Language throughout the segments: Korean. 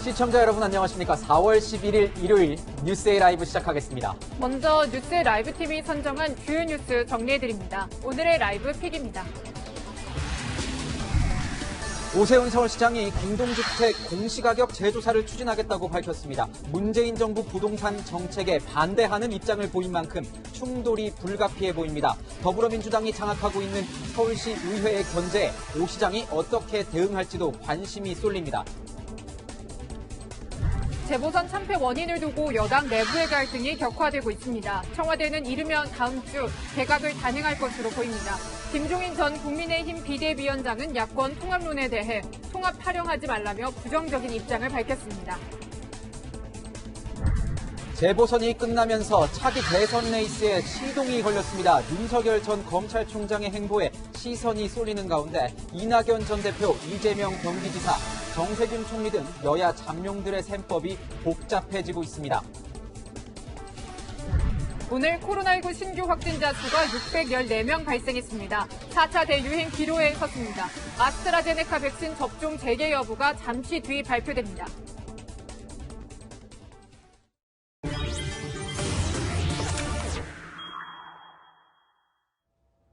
시청자 여러분 안녕하십니까. 4월 11일 일요일 뉴스의 라이브 시작하겠습니다. 먼저 뉴스의 라이브 팀이 선정한 주요 뉴스 정리해드립니다. 오늘의 라이브 픽입니다. 오세훈 서울시장이 공동주택 공시가격 재조사를 추진하겠다고 밝혔습니다. 문재인 정부 부동산 정책에 반대하는 입장을 보인 만큼 충돌이 불가피해 보입니다. 더불어민주당이 장악하고 있는 서울시 의회의 견제에 오 시장이 어떻게 대응할지도 관심이 쏠립니다. 재보선 참패 원인을 두고 여당 내부의 갈등이 격화되고 있습니다. 청와대는 이르면 다음 주 개각을 단행할 것으로 보입니다. 김종인 전 국민의힘 비대위원장은 야권 통합론에 대해 통합 활용하지 말라며 부정적인 입장을 밝혔습니다. 재보선이 끝나면서 차기 대선 레이스에 시동이 걸렸습니다. 윤석열 전 검찰총장의 행보에 시선이 쏠리는 가운데 이낙연 전 대표, 이재명 경기지사, 정세균 총리 등 여야 장룡들의 셈법이 복잡해지고 있습니다. 오늘 코로나19 신규 확진자 수가 614명 발생했습니다. 4차 대유행 기로에 섰습니다. 아스트라제네카 백신 접종 재개 여부가 잠시 뒤 발표됩니다.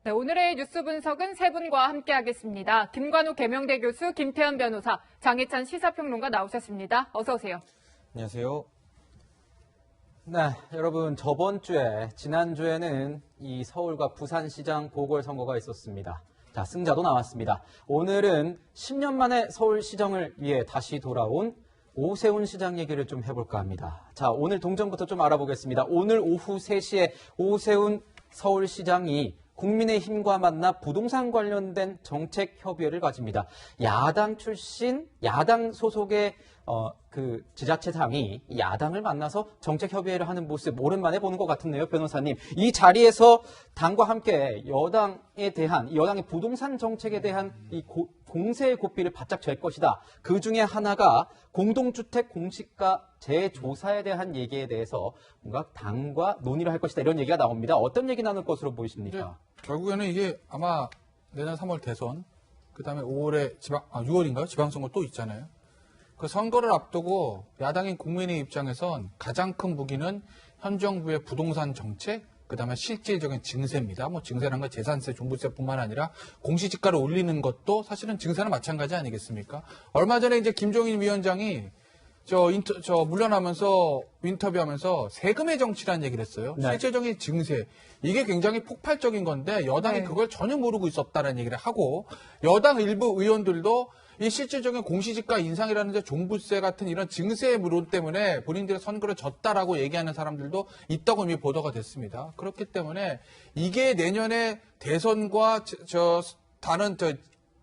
네, 오늘의 뉴스 분석은 세 분과 함께하겠습니다. 김관욱 계명대 교수, 김태현 변호사, 장혜찬 시사평론가 나오셨습니다. 어서 오세요. 안녕하세요. 네, 여러분 저번 주에 지난주에는 이 서울과 부산시장 보궐선거가 있었습니다. 자, 승자도 나왔습니다. 오늘은 10년 만에 서울시정을 위해 다시 돌아온 오세훈 시장 얘기를 좀 해볼까 합니다. 자, 오늘 동전부터 좀 알아보겠습니다. 오늘 오후 3시에 오세훈 서울시장이 국민의힘과 만나 부동산 관련된 정책 협의회를 가집니다. 야당 출신, 야당 소속의 지자체장이 야당을 만나서 정책 협의회를 하는 모습 오랜만에 보는 것 같은데요, 변호사님. 이 자리에서 당과 함께 여당에 대한, 여당의 부동산 정책에 대한 이 공세의 고삐를 바짝 잴 것이다. 그 중에 하나가 공동주택 공시가 재조사에 대한 얘기에 대해서 뭔가 당과 논의를 할 것이다. 이런 얘기가 나옵니다. 어떤 얘기 나눌 것으로 보이십니까? 결국에는 이게 아마 내년 3월 대선, 그 다음에 5월에 6월인가요? 지방선거 또 있잖아요. 그 선거를 앞두고 야당인 국민의 입장에선 가장 큰 무기는 현 정부의 부동산 정책, 그 다음에 실질적인 증세입니다. 뭐 증세란 건 재산세, 종부세뿐만 아니라 공시지가를 올리는 것도 사실은 증세는 마찬가지 아니겠습니까? 얼마 전에 이제 김종인 위원장이 물러나면서 인터뷰하면서 세금의 정치라는 얘기를 했어요. 네. 실질적인 증세. 이게 굉장히 폭발적인 건데 여당이 그걸 전혀 모르고 있었다는 얘기를 하고 여당 일부 의원들도 이 실질적인 공시지가 인상이라든지 종부세 같은 이런 증세의 물론 때문에 본인들의 선거를 졌다라고 얘기하는 사람들도 있다고 이미 보도가 됐습니다. 그렇기 때문에 이게 내년에 대선과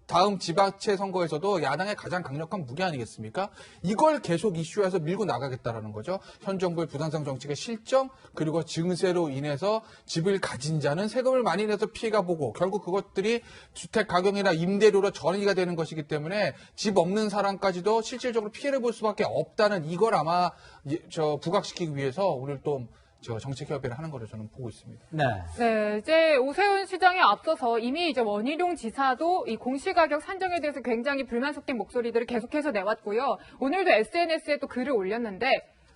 다음 지방채 선거에서도 야당의 가장 강력한 무기 아니겠습니까? 이걸 계속 이슈화해서 밀고 나가겠다라는 거죠. 현 정부의 부동산 정책의 실정 그리고 증세로 인해서 집을 가진 자는 세금을 많이 내서 피해가 보고 결국 그것들이 주택 가격이나 임대료로 전이가 되는 것이기 때문에 집 없는 사람까지도 실질적으로 피해를 볼 수밖에 없다는 이걸 아마 부각시키기 위해서 오늘 또 정책 협의를 하는 거를 저는 보고 있습니다. 네. 네, 이제 오세훈 시장에 앞서서 이미 이제 원희룡 지사도 이 공시가격 산정에 대해서 굉장히 불만 섞인 목소리들을 계속해서 내왔고요. 오늘도 SNS에 또 글을 올렸는데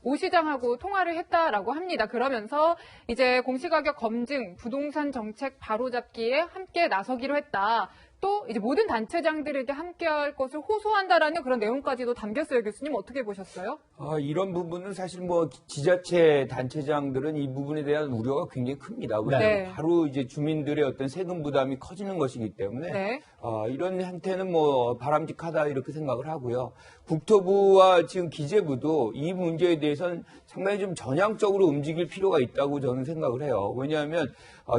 오 시장하고 통화를 했다라고 합니다. 그러면서 이제 공시가격 검증, 부동산 정책 바로잡기에 함께 나서기로 했다. 또 이제 모든 단체장들에게 함께할 것을 호소한다라는 그런 내용까지도 담겼어요. 교수님 어떻게 보셨어요? 이런 부분은 사실 뭐 지자체 단체장들은 이 부분에 대한 우려가 굉장히 큽니다. 네. 바로 이제 주민들의 어떤 세금 부담이 커지는 것이기 때문에 네. 이런 형태는 뭐 바람직하다 이렇게 생각을 하고요. 국토부와 지금 기재부도 이 문제에 대해서는 상당히 좀 전향적으로 움직일 필요가 있다고 저는 생각을 해요. 왜냐하면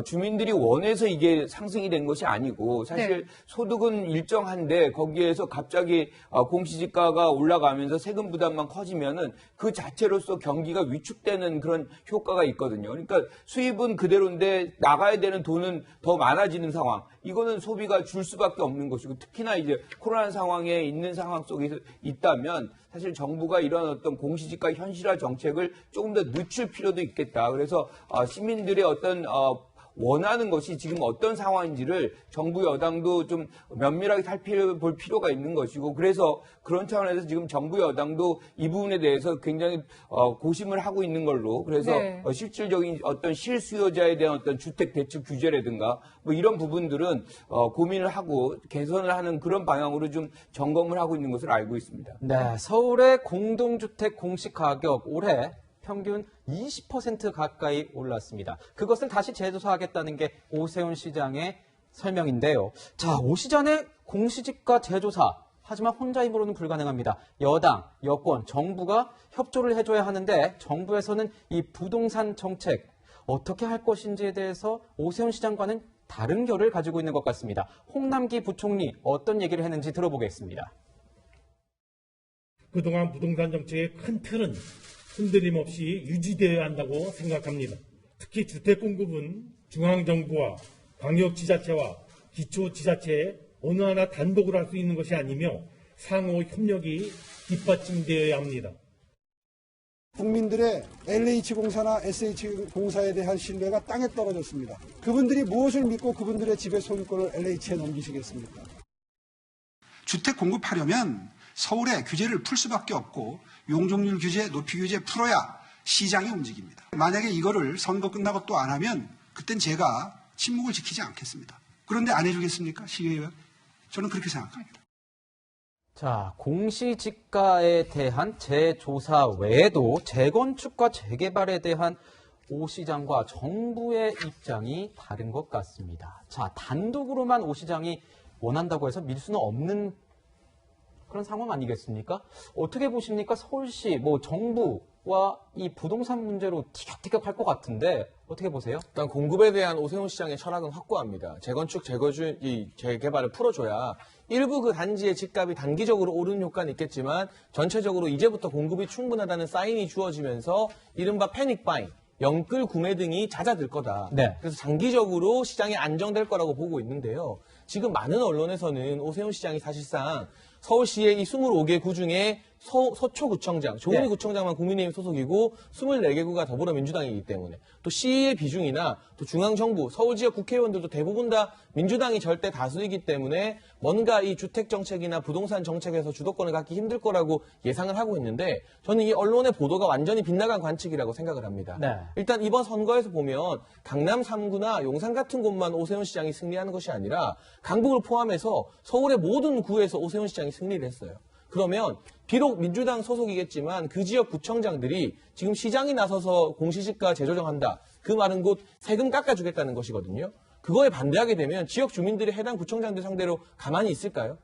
주민들이 원해서 이게 상승이 된 것이 아니고 사실 소득은 일정한데 거기에서 갑자기 공시지가가 올라가면서 세금 부담만 커지면은 그 자체로서 경기가 위축되는 그런 효과가 있거든요. 그러니까 수입은 그대로인데 나가야 되는 돈은 더 많아지는 상황. 이거는 소비가 줄 수밖에 없는 것이고 특히나 이제 코로나 상황에 있는 상황 속에 있다면 사실 정부가 이런 어떤 공시지가 현실화 정책을 조금 더 늦출 필요도 있겠다. 그래서 시민들의 어떤 원하는 것이 지금 어떤 상황인지를 정부 여당도 좀 면밀하게 살펴볼 필요가 있는 것이고, 그래서 그런 차원에서 지금 정부 여당도 이 부분에 대해서 굉장히 고심을 하고 있는 걸로, 그래서 네. 실질적인 어떤 실수요자에 대한 어떤 주택 대출 규제라든가 뭐 이런 부분들은 고민을 하고 개선을 하는 그런 방향으로 좀 점검을 하고 있는 것으로 알고 있습니다. 네, 서울의 공동주택 공시 가격 올해 평균 20% 가까이 올랐습니다. 그것을 다시 재조사하겠다는 게 오세훈 시장의 설명인데요. 자, 오 시장의 공시지가 재조사. 하지만 혼자 힘으로는 불가능합니다. 여당, 여권, 정부가 협조를 해줘야 하는데 정부에서는 이 부동산 정책 어떻게 할 것인지에 대해서 오세훈 시장과는 다른 결을 가지고 있는 것 같습니다. 홍남기 부총리 어떤 얘기를 했는지 들어보겠습니다. 그동안 부동산 정책의 큰 틀은 흔들림 없이 유지되어야 한다고 생각합니다. 특히 주택 공급은 중앙정부와 광역지자체와 기초지자체의 어느 하나 단독으로 할 수 있는 것이 아니며 상호 협력이 뒷받침되어야 합니다. 국민들의 LH공사나 SH공사에 대한 신뢰가 땅에 떨어졌습니다. 그분들이 무엇을 믿고 그분들의 지배 소유권을 LH에 넘기시겠습니까? 주택 공급하려면 서울에 규제를 풀 수밖에 없고 용적률 규제, 높이 규제 풀어야 시장이 움직입니다. 만약에 이거를 선거 끝나고 또 안 하면 그땐 제가 침묵을 지키지 않겠습니다. 그런데 안 해주겠습니까? 시의회가? 저는 그렇게 생각합니다. 자, 공시지가에 대한 재조사 외에도 재건축과 재개발에 대한 오 시장과 정부의 입장이 다른 것 같습니다. 자, 단독으로만 오 시장이 원한다고 해서 밀 수는 없는 그런 상황 아니겠습니까? 어떻게 보십니까? 서울시, 정부와 이 부동산 문제로 티격태격 할 것 같은데 어떻게 보세요? 일단 공급에 대한 오세훈 시장의 철학은 확고합니다. 재건축, 재개발을 풀어줘야 일부 그 단지의 집값이 단기적으로 오르는 효과는 있겠지만 전체적으로 이제부터 공급이 충분하다는 사인이 주어지면서 이른바 패닉바잉, 영끌 구매 등이 잦아들 거다. 네. 그래서 장기적으로 시장이 안정될 거라고 보고 있는데요. 지금 많은 언론에서는 오세훈 시장이 사실상 서울시의 이 25개 구 중에 서초구청장, 조은희 네. 구청장만 국민의힘 소속이고 24개 구가 더불어민주당이기 때문에 또 시의 비중이나 또 중앙정부, 서울지역 국회의원들도 대부분 다 민주당이 절대 다수이기 때문에 뭔가 이 주택정책이나 부동산 정책에서 주도권을 갖기 힘들 거라고 예상을 하고 있는데 저는 이 언론의 보도가 완전히 빗나간 관측이라고 생각을 합니다. 네. 일단 이번 선거에서 보면 강남 3구나 용산 같은 곳만 오세훈 시장이 승리하는 것이 아니라 강북을 포함해서 서울의 모든 구에서 오세훈 시장이 승리를 했어요. 그러면 비록 민주당 소속이겠지만 그 지역 구청장들이 지금 시장이 나서서 공시지가 재조정한다. 그 말은 곧 세금 깎아주겠다는 것이거든요. 그거에 반대하게 되면 지역 주민들이 해당 구청장들 상대로 가만히 있을까요?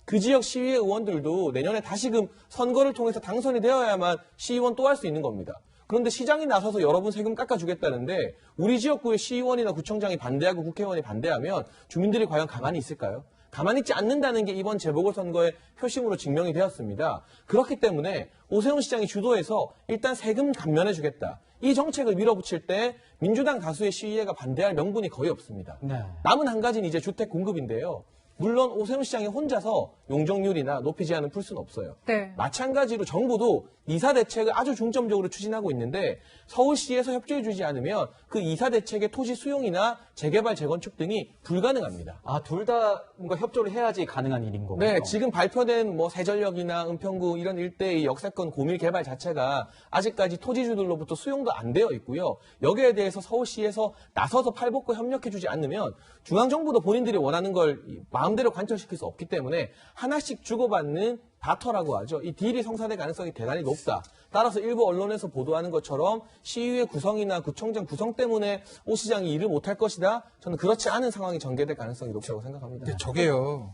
그 지역 시의회 의원들도 내년에 다시금 선거를 통해서 당선이 되어야만 시의원 또 할 수 있는 겁니다. 그런데 시장이 나서서 여러분 세금 깎아주겠다는데 우리 지역구의 시의원이나 구청장이 반대하고 국회의원이 반대하면 주민들이 과연 가만히 있을까요? 가만히 있지 않는다는 게 이번 재보궐선거의 표심으로 증명이 되었습니다. 그렇기 때문에 오세훈 시장이 주도해서 일단 세금 감면해주겠다. 이 정책을 밀어붙일 때 민주당 다수의 시의회가 반대할 명분이 거의 없습니다. 네. 남은 한 가지는 이제 주택 공급인데요. 물론 오세훈 시장이 혼자서 용적률이나 높이 제한을 풀 수는 없어요. 네. 마찬가지로 정부도 이사 대책을 아주 중점적으로 추진하고 있는데 서울시에서 협조해 주지 않으면 그 이사 대책의 토지 수용이나 재개발, 재건축 등이 불가능합니다. 아, 둘 다 뭔가 협조를 해야지 가능한 일인 거군요. 네, 지금 발표된 세전역이나 은평구 이런 일대의 역세권 고밀 개발 자체가 아직까지 토지주들로부터 수용도 안 되어 있고요. 여기에 대해서 서울시에서 나서서 팔복과 협력해주지 않으면 중앙정부도 본인들이 원하는 걸 마음대로 관철시킬 수 없기 때문에 하나씩 주고받는 바터라고 하죠. 이 딜이 성사될 가능성이 대단히 높다. 따라서 일부 언론에서 보도하는 것처럼 시의회 구성이나 구청장 구성 때문에 오 시장이 일을 못할 것이다. 저는 그렇지 않은 상황이 전개될 가능성이 높다고 생각합니다. 근데 저게요.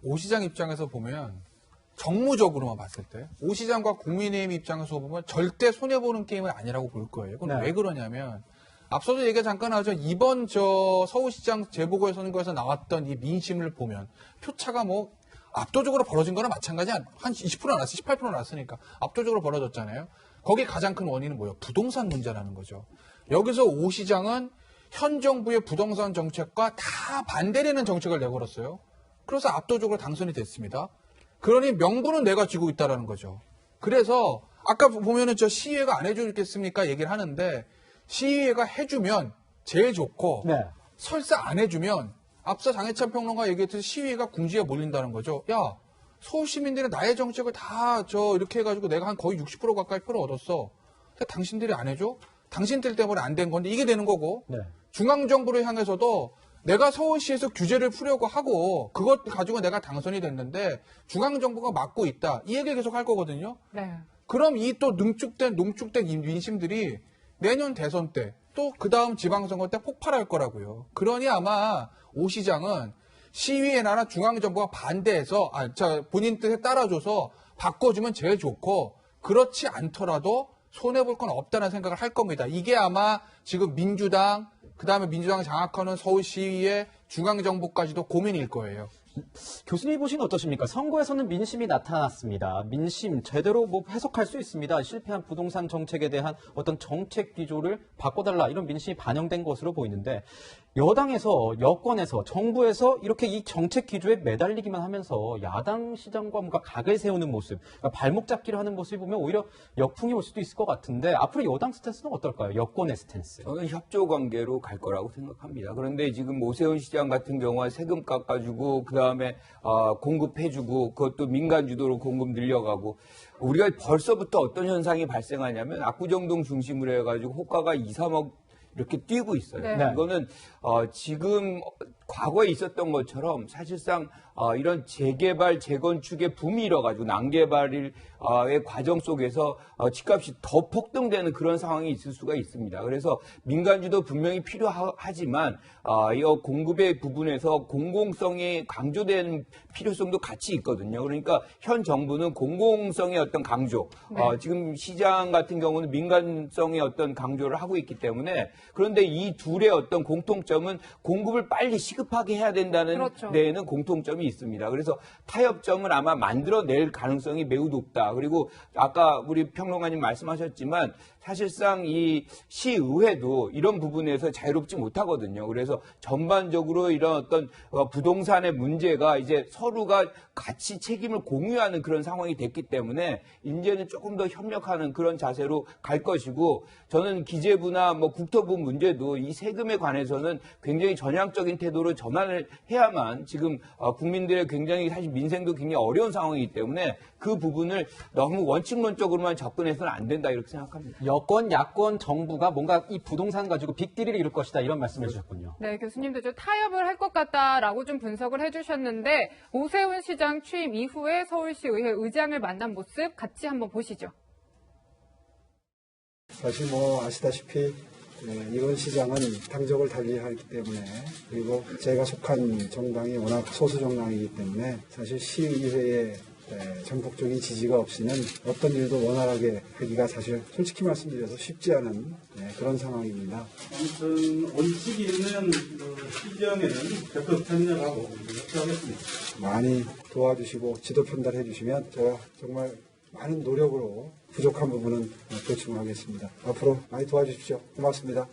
오 시장 입장에서 보면 정무적으로만 봤을 때 오 시장과 국민의힘 입장에서 보면 절대 손해보는 게임은 아니라고 볼 거예요. 그건 네. 왜 그러냐면 앞서도 얘기가 잠깐 하죠. 이번 서울시장 재보궐선거에서 나왔던 이 민심을 보면 표차가 압도적으로 벌어진 거나 마찬가지 한 20% 나왔어, 18% 나왔으니까 압도적으로 벌어졌잖아요. 거기에 가장 큰 원인은 뭐예요? 부동산 문제라는 거죠. 여기서 오 시장은 현 정부의 부동산 정책과 다 반대되는 정책을 내걸었어요. 그래서 압도적으로 당선이 됐습니다. 그러니 명분은 내가 쥐고 있다라는 거죠. 그래서 아까 보면은 시의회가 안 해주겠습니까? 얘기를 하는데 시의회가 해주면 제일 좋고 네. 설사 안 해주면 앞서 장해찬 평론가 얘기했듯이 시위가 궁지에 몰린다는 거죠. 야, 서울 시민들이 나의 정책을 다 이렇게 해가지고 내가 한 거의 60% 가까이 표를 얻었어. 근데 당신들이 안 해줘? 당신들 때문에 안 된 건데 이게 되는 거고 네. 중앙정부를 향해서도 내가 서울시에서 규제를 풀려고 하고 그것 가지고 내가 당선이 됐는데 중앙정부가 막고 있다. 이 얘기 계속 할 거거든요. 네. 그럼 이 또 농축된 민심들이 내년 대선 때 또 그 다음 지방선거 때 폭발할 거라고요. 그러니 아마 오 시장은 시위에 나라 중앙정부가 반대해서 본인 뜻에 따라줘서 바꿔주면 제일 좋고 그렇지 않더라도 손해볼 건 없다는 생각을 할 겁니다. 이게 아마 지금 민주당 그다음에 민주당 장악하는 서울 시위의 중앙정부까지도 고민일 거예요. 교수님 보시면 어떠십니까? 선거에서는 민심이 나타났습니다. 민심 제대로 해석할 수 있습니다. 실패한 부동산 정책에 대한 어떤 정책 기조를 바꿔달라 이런 민심이 반영된 것으로 보이는데 여당에서 여권에서 정부에서 이렇게 이 정책 기조에 매달리기만 하면서 야당 시장과 뭔가 각을 세우는 모습, 그러니까 발목 잡기를 하는 모습을 보면 오히려 역풍이 올 수도 있을 것 같은데 앞으로 여당 스탠스는 어떨까요? 여권의 스탠스. 저는 협조 관계로 갈 거라고 생각합니다. 그런데 지금 오세훈 시장 같은 경우는 세금 깎아주고 그다음에 공급해주고 그것도 민간 주도로 공급 늘려가고 우리가 벌써부터 어떤 현상이 발생하냐면 압구정동 중심으로 해가지고 호가가 2, 3억 이렇게 뛰고 있어요. 네. 이거는 지금 과거에 있었던 것처럼 사실상 이런 재개발, 재건축의 붐이 일어가지고 난개발의 과정 속에서 집값이 더 폭등되는 그런 상황이 있을 수가 있습니다. 그래서 민간주도 분명히 필요하지만 이 공급의 부분에서 공공성이 강조된 필요성도 같이 있거든요. 그러니까 현 정부는 공공성의 어떤 강조, 지금 시장 같은 경우는 민간성의 어떤 강조를 하고 있기 때문에 그런데 이 둘의 어떤 공통점은 공급을 빨리 시급하게 해야 된다는 그렇죠. 데에는 공통점이 있습니다. 그래서 타협점을 아마 만들어낼 가능성이 매우 높다. 그리고 아까 우리 평론가님 말씀하셨지만 사실상 이 시의회도 이런 부분에서 자유롭지 못하거든요. 그래서 전반적으로 이런 어떤 부동산의 문제가 이제 서로가 같이 책임을 공유하는 그런 상황이 됐기 때문에 이제는 조금 더 협력하는 그런 자세로 갈 것이고 저는 기재부나 국토부 문제도 이 세금에 관해서는 굉장히 전향적인 태도로 전환을 해야만 지금 국민들의 굉장히 사실 민생도 굉장히 어려운 상황이기 때문에 그 부분을 너무 원칙론적으로만 접근해서는 안 된다 이렇게 생각합니다. 여권, 야권, 정부가 뭔가 이 부동산 가지고 빅딜을 이룰 것이다 이런 말씀을 해주셨군요. 네, 교수님도 좀 타협을 할 것 같다라고 좀 분석을 해주셨는데 오세훈 시장 취임 이후에 서울시 의회 의장을 만난 모습 같이 한번 보시죠. 사실 아시다시피 이번 시장은 당적을 달리하기 때문에 그리고 제가 속한 정당이 워낙 소수 정당이기 때문에 사실 시의회에 전폭적인 지지가 없이는 어떤 일도 원활하게 하기가 사실 솔직히 말씀드려서 쉽지 않은 그런 상황입니다. 아무튼 원칙이 있는 시정에는 적극 참여하고 협조하겠습니다. 많이 도와주시고 지도 편달해 주시면 제가 정말 많은 노력으로 부족한 부분은 보충하겠습니다. 앞으로 많이 도와주십시오. 고맙습니다.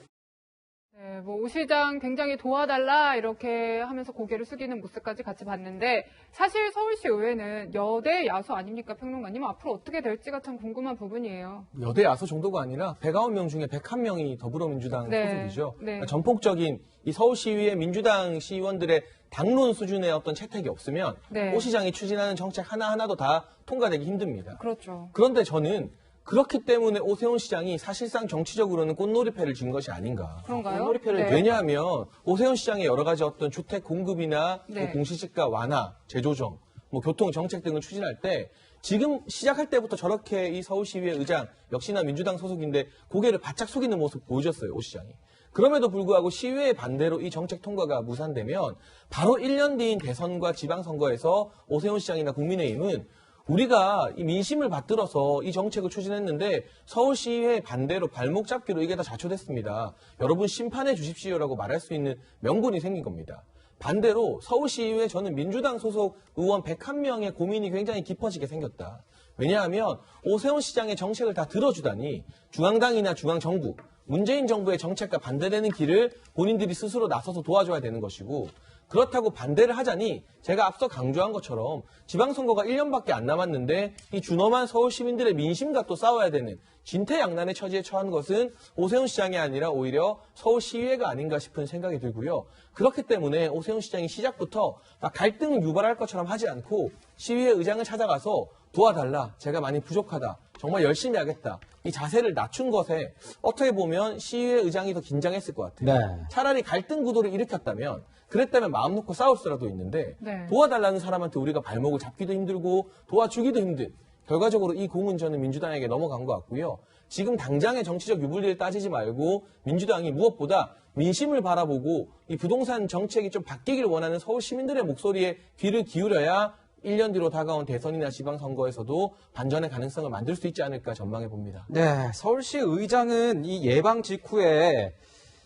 네, 오 시장 굉장히 도와달라 이렇게 하면서 고개를 숙이는 모습까지 같이 봤는데 사실 서울시 의회는 여대 야수 아닙니까 평론가님? 앞으로 어떻게 될지가 참 궁금한 부분이에요. 여대 야수 정도가 아니라 109명 중에 101명이 더불어민주당 소속이죠. 네. 그러니까 전폭적인 이 서울시위의 민주당 시의원들의 당론 수준의 어떤 채택이 없으면 네. 오 시장이 추진하는 정책 하나하나도 다 통과되기 힘듭니다. 그렇죠. 그런데 저는 그렇기 때문에 오세훈 시장이 사실상 정치적으로는 꽃놀이패를 진 것이 아닌가. 그런가요? 꽃놀이패를 네. 왜냐하면 오세훈 시장의 여러 가지 어떤 주택 공급이나 네. 공시지가 완화, 재조정, 교통 정책 등을 추진할 때 지금 시작할 때부터 저렇게 이 서울시의회 의장 역시나 민주당 소속인데 고개를 바짝 숙이는 모습 보여줬어요, 오 시장이. 그럼에도 불구하고 시의회의 반대로 이 정책 통과가 무산되면 바로 1년 뒤인 대선과 지방선거에서 오세훈 시장이나 국민의힘은 우리가 이 민심을 받들어서 이 정책을 추진했는데 서울시의회 반대로 발목 잡기로 이게 다 자초됐습니다. 여러분 심판해 주십시오라고 말할 수 있는 명분이 생긴 겁니다. 반대로 서울시의회 저는 민주당 소속 의원 101명의 고민이 굉장히 깊어지게 생겼다. 왜냐하면 오세훈 시장의 정책을 다 들어주다니 중앙당이나 중앙정부, 문재인 정부의 정책과 반대되는 길을 본인들이 스스로 나서서 도와줘야 되는 것이고 그렇다고 반대를 하자니 제가 앞서 강조한 것처럼 지방선거가 1년밖에 안 남았는데 이 준엄한 서울 시민들의 민심과 또 싸워야 되는 진퇴양난의 처지에 처한 것은 오세훈 시장이 아니라 오히려 서울시의회가 아닌가 싶은 생각이 들고요. 그렇기 때문에 오세훈 시장이 시작부터 막 갈등을 유발할 것처럼 하지 않고 시의회 의장을 찾아가서 도와달라, 제가 많이 부족하다, 정말 열심히 하겠다, 이 자세를 낮춘 것에 어떻게 보면 시의회 의장이 더 긴장했을 것 같아요. 네. 차라리 갈등 구도를 일으켰다면, 그랬다면 마음 놓고 싸울 수라도 있는데 네. 도와달라는 사람한테 우리가 발목을 잡기도 힘들고 도와주기도 힘든, 결과적으로 이 공은 저는 민주당에게 넘어간 것 같고요. 지금 당장의 정치적 유불리를 따지지 말고 민주당이 무엇보다 민심을 바라보고 이 부동산 정책이 좀 바뀌길 원하는 서울 시민들의 목소리에 귀를 기울여야 1년 뒤로 다가온 대선이나 지방선거에서도 반전의 가능성을 만들 수 있지 않을까 전망해 봅니다. 네, 서울시 의장은 이 예방 직후에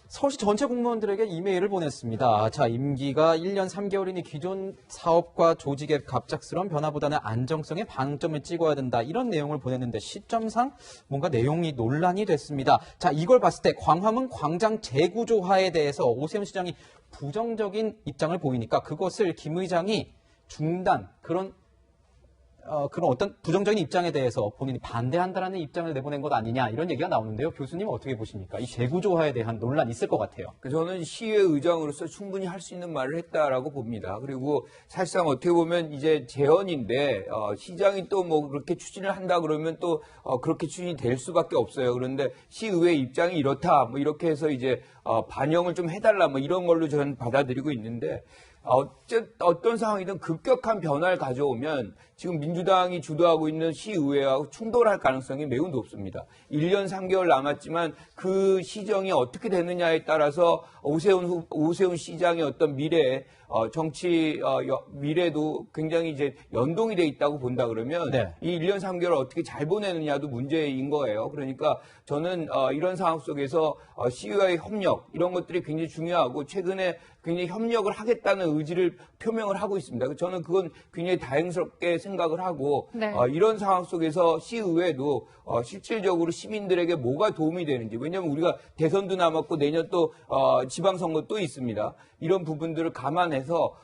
서울시 전체 공무원들에게 이메일을 보냈습니다. 자, 임기가 1년 3개월이니 기존 사업과 조직의 갑작스러운 변화보다는 안정성에 방점을 찍어야 된다. 이런 내용을 보냈는데 시점상 뭔가 내용이 논란이 됐습니다. 자, 이걸 봤을 때 광화문 광장 재구조화에 대해서 오세훈 시장이 부정적인 입장을 보이니까 그것을 김 의장이 중단, 그런 어떤 부정적인 입장에 대해서 본인이 반대한다라는 입장을 내보낸 것 아니냐, 이런 얘기가 나오는데요. 교수님은 어떻게 보십니까? 이 재구조화에 대한 논란이 있을 것 같아요. 저는 시의회 의장으로서 충분히 할 수 있는 말을 했다라고 봅니다. 그리고 사실상 어떻게 보면 이제 재헌인데 시장이 또 뭐 그렇게 추진을 한다 그러면 또 그렇게 추진이 될 수밖에 없어요. 그런데 시의회 입장이 이렇다, 뭐 이렇게 해서 이제 반영을 좀 해달라, 뭐 이런 걸로 저는 받아들이고 있는데, 어떤 상황이든 급격한 변화를 가져오면 지금 민주당이 주도하고 있는 시의회하고 충돌할 가능성이 매우 높습니다. 1년 3개월 남았지만 그 시정이 어떻게 되느냐에 따라서 오세훈 시장의 어떤 미래, 정치 미래도 굉장히 이제 연동이 돼 있다고 본다 그러면 네. 이 1년 3개월 어떻게 잘 보내느냐도 문제인 거예요. 그러니까 저는 이런 상황 속에서 시의회의 협력, 이런 것들이 굉장히 중요하고 최근에 굉장히 협력을 하겠다는 의지를 표명을 하고 있습니다. 저는 그건 굉장히 다행스럽게 생각을 하고 네. 이런 상황 속에서 시의회도 실질적으로 시민들에게 뭐가 도움이 되는지, 왜냐하면 우리가 대선도 남았고 내년 또 지방선거 또 있습니다. 이런 부분들을 감안해서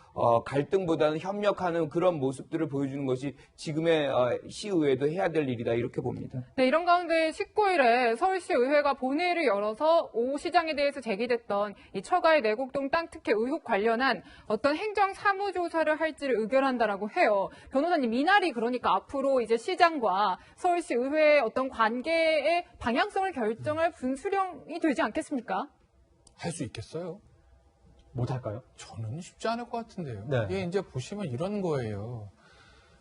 갈등보다는 협력하는 그런 모습들을 보여주는 것이 지금의 시의회도 해야 될 일이다, 이렇게 봅니다. 네, 이런 가운데 19일에 서울시 의회가 본회의를 열어서 오 시장에 대해서 제기됐던 이 처가의 내곡동 땅 특혜 의혹 관련한 어떤 행정 사무조사를 할지를 의결한다라고 해요. 변호사님, 이날이 그러니까 앞으로 이제 시장과 서울시 의회의 어떤 관계의 방향성을 결정할 분수령이 되지 않겠습니까? 할 수 있겠어요? 못할까요? 저는 쉽지 않을 것 같은데요. 네. 이게 이제 보시면 이런 거예요.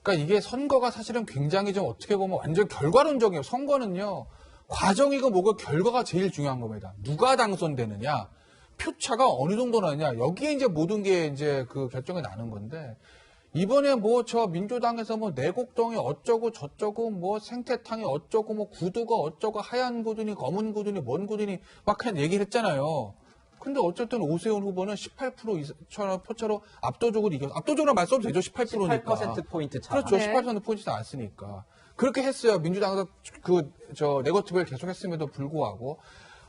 그러니까 이게 선거가 사실은 굉장히 좀 어떻게 보면 완전 결과론적이에요. 선거는요, 과정이고 뭐고 결과가 제일 중요한 겁니다. 누가 당선되느냐, 표차가 어느 정도 나느냐, 여기에 이제 모든 게 이제 그 결정이 나는 건데, 이번에 뭐 저 민주당에서 뭐 내곡동이 어쩌고 저쩌고 뭐 생태탕이 어쩌고 뭐 구두가 어쩌고 하얀 구두니 검은 구두니 뭔 구두니 막 그냥 얘기를 했잖아요. 근데 어쨌든 오세훈 후보는 18% 표차로 압도적으로 이겼어요. 압도적으로 말 써도 되죠. 18%니까. 18%포인트 차. 그렇죠. 네. 18%포인트 안 쓰니까. 그렇게 했어요. 민주당에서 네거티브를 계속했음에도 불구하고.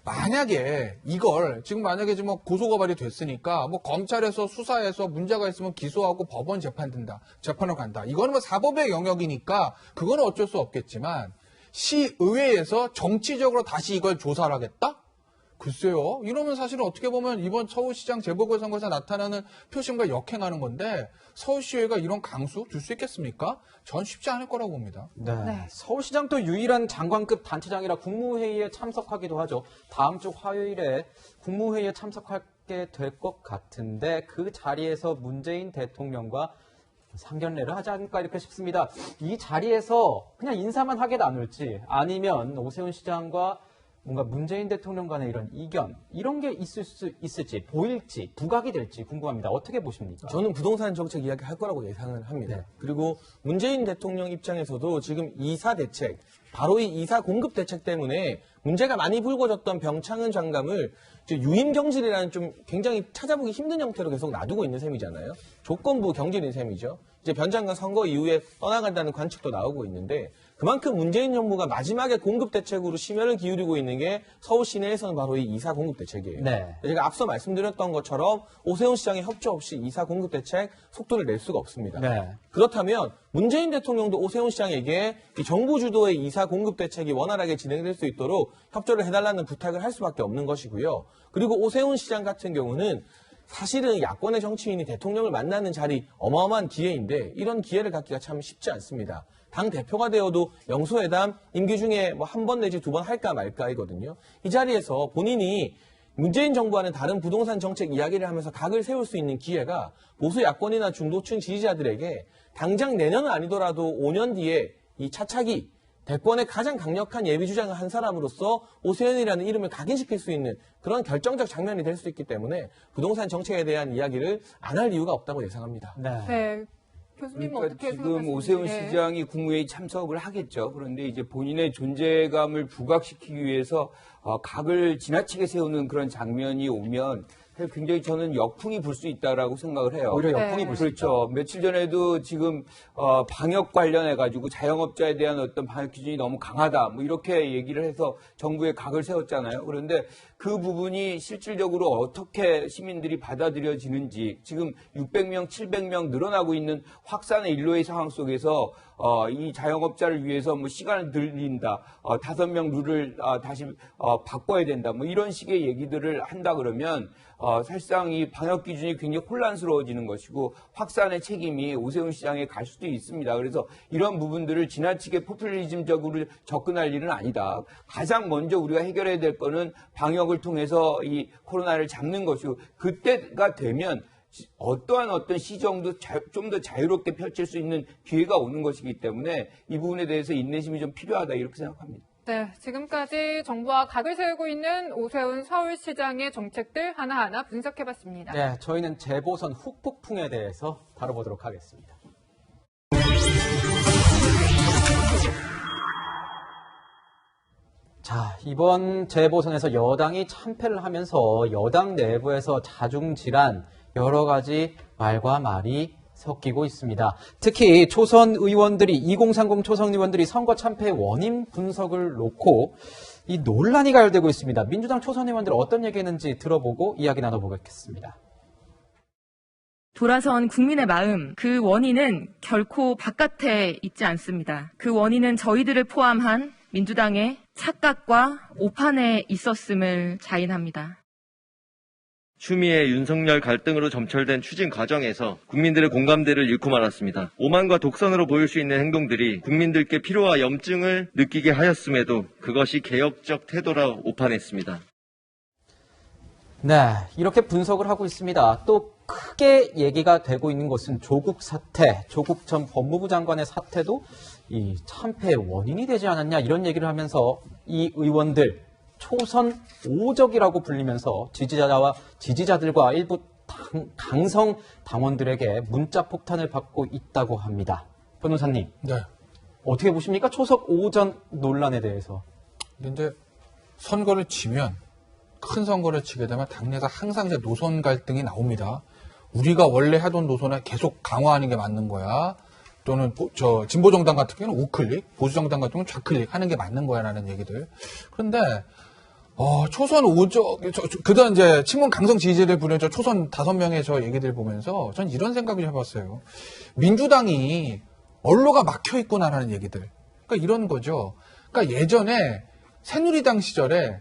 만약에 이걸 지금 만약에 지금 고소고발이 됐으니까 뭐 검찰에서 수사해서 문제가 있으면 기소하고 법원 재판을 간다. 이거는 뭐 사법의 영역이니까 그거는 어쩔 수 없겠지만 시의회에서 정치적으로 다시 이걸 조사를 하겠다? 글쎄요. 이러면 사실은 어떻게 보면 이번 서울시장 재보궐선거에서 나타나는 표심과 역행하는 건데 서울시의회가 이런 강수 줄 수 있겠습니까? 전 쉽지 않을 거라고 봅니다. 네. 네. 서울시장 또 유일한 장관급 단체장이라 국무회의에 참석하기도 하죠. 다음 주 화요일에 국무회의에 참석하게 될 것 같은데 그 자리에서 문재인 대통령과 상견례를 하지 않을까 이렇게 싶습니다. 이 자리에서 그냥 인사만 하게 나눌지 아니면 오세훈 시장과 뭔가 문재인 대통령 간의 이런 이견, 이런 게 있을지, 보일지, 부각이 될지 궁금합니다. 어떻게 보십니까? 저는 부동산 정책 이야기 할 거라고 예상을 합니다. 네. 그리고 문재인 대통령 입장에서도 지금 이사 대책, 바로 이 이사 공급 대책 때문에 문제가 많이 불거졌던 병창은 장관을 이제 유임 경질이라는 좀 굉장히 찾아보기 힘든 형태로 계속 놔두고 있는 셈이잖아요. 조건부 경질인 셈이죠. 이제 변 장관 선거 이후에 떠나간다는 관측도 나오고 있는데 그만큼 문재인 정부가 마지막에 공급 대책으로 심혈을 기울이고 있는 게 서울 시내에서는 바로 이 이사 공급 대책이에요. 네. 제가 앞서 말씀드렸던 것처럼 오세훈 시장의 협조 없이 이사 공급 대책 속도를 낼 수가 없습니다. 네. 그렇다면 문재인 대통령도 오세훈 시장에게 이 정부 주도의 이사 공급 대책이 원활하게 진행될 수 있도록 협조를 해달라는 부탁을 할 수밖에 없는 것이고요. 그리고 오세훈 시장 같은 경우는 사실은 야권의 정치인이 대통령을 만나는 자리 어마어마한 기회인데 이런 기회를 갖기가 참 쉽지 않습니다. 당 대표가 되어도 영수회담 임기 중에 뭐 한 번 내지 두 번 할까 말까이거든요. 이 자리에서 본인이 문재인 정부와는 다른 부동산 정책 이야기를 하면서 각을 세울 수 있는 기회가 보수 야권이나 중도층 지지자들에게 당장 내년은 아니더라도 5년 뒤에 이 차차기 대권의 가장 강력한 예비 주장을 한 사람으로서 오세훈이라는 이름을 각인시킬 수 있는 그런 결정적 장면이 될 수 있기 때문에 부동산 정책에 대한 이야기를 안 할 이유가 없다고 예상합니다. 네. 교수님은 그러니까 어떻게 지금 생각하십니까? 오세훈 네. 시장이 국무회의 참석을 하겠죠. 그런데 이제 본인의 존재감을 부각시키기 위해서 각을 지나치게 세우는 그런 장면이 오면 굉장히 저는 역풍이 불 수 있다라고 생각을 해요. 오히려 역풍이 네. 불 수 있다. 그렇죠. 며칠 전에도 지금 방역 관련해 가지고 자영업자에 대한 어떤 방역 기준이 너무 강하다. 뭐 이렇게 얘기를 해서 정부에 각을 세웠잖아요. 그런데 그 부분이 실질적으로 어떻게 시민들이 받아들여지는지 지금 600명, 700명 늘어나고 있는 확산의 일로의 상황 속에서 이 자영업자를 위해서 뭐 시간을 늘린다, 5명 룰을 다시 바꿔야 된다, 뭐 이런 식의 얘기들을 한다 그러면 사실상 이 방역 기준이 굉장히 혼란스러워지는 것이고 확산의 책임이 오세훈 시장에 갈 수도 있습니다. 그래서 이런 부분들을 지나치게 포퓰리즘적으로 접근할 일은 아니다. 가장 먼저 우리가 해결해야 될 거는 방역을 통해서 이 코로나를 잡는 것이고 그때가 되면 어떤 시정도 좀 더 자유롭게 펼칠 수 있는 기회가 오는 것이기 때문에 이 부분에 대해서 인내심이 좀 필요하다 이렇게 생각합니다. 네, 지금까지 정부와 각을 세우고 있는 오세훈 서울시장의 정책들 하나하나 분석해봤습니다. 네, 저희는 재보선 후폭풍에 대해서 다뤄보도록 하겠습니다. 자, 이번 재보선에서 여당이 참패를 하면서 여당 내부에서 자중질환, 여러 가지 말과 말이 섞이고 있습니다. 특히 초선 의원들이 2030 초선 의원들이 선거 참패의 원인 분석을 놓고 이 논란이 가열되고 있습니다. 민주당 초선 의원들 어떤 얘기했는지 들어보고 이야기 나눠보겠습니다. 돌아선 국민의 마음, 그 원인은 결코 바깥에 있지 않습니다. 그 원인은 저희들을 포함한 민주당의 착각과 오판에 있었음을 자인합니다. 추미애 윤석열 갈등으로 점철된 추진 과정에서 국민들의 공감대를 잃고 말았습니다. 오만과 독선으로 보일 수 있는 행동들이 국민들께 피로와 염증을 느끼게 하였음에도 그것이 개혁적 태도라 오판했습니다. 네, 이렇게 분석을 하고 있습니다. 또 크게 얘기가 되고 있는 것은 조국 사태, 조국 전 법무부 장관의 사태도 이 참패의 원인이 되지 않았냐 이런 얘기를 하면서 이 의원들 초선 오적이라고 불리면서 지지자들과 일부 강성 당원들에게 문자 폭탄을 받고 있다고 합니다. 변호사님, 네. 어떻게 보십니까? 초선 오전 논란에 대해서. 이제 선거를 치면 큰 선거를 치게 되면 당내에서 항상 이제 노선 갈등이 나옵니다. 우리가 원래 하던 노선을 계속 강화하는 게 맞는 거야. 또는 진보정당 같은 경우는 우클릭, 보수정당 같은 경우는 좌클릭 하는 게 맞는 거야라는 얘기들. 그런데 초선 5적, 그다음 이제 친문 강성 지지를 부르는 저 초선 5명의 저 얘기들 보면서 전 이런 생각을 해봤어요. 민주당이 언로가 막혀 있구나라는 얘기들. 그러니까 이런 거죠. 그러니까 예전에 새누리당 시절에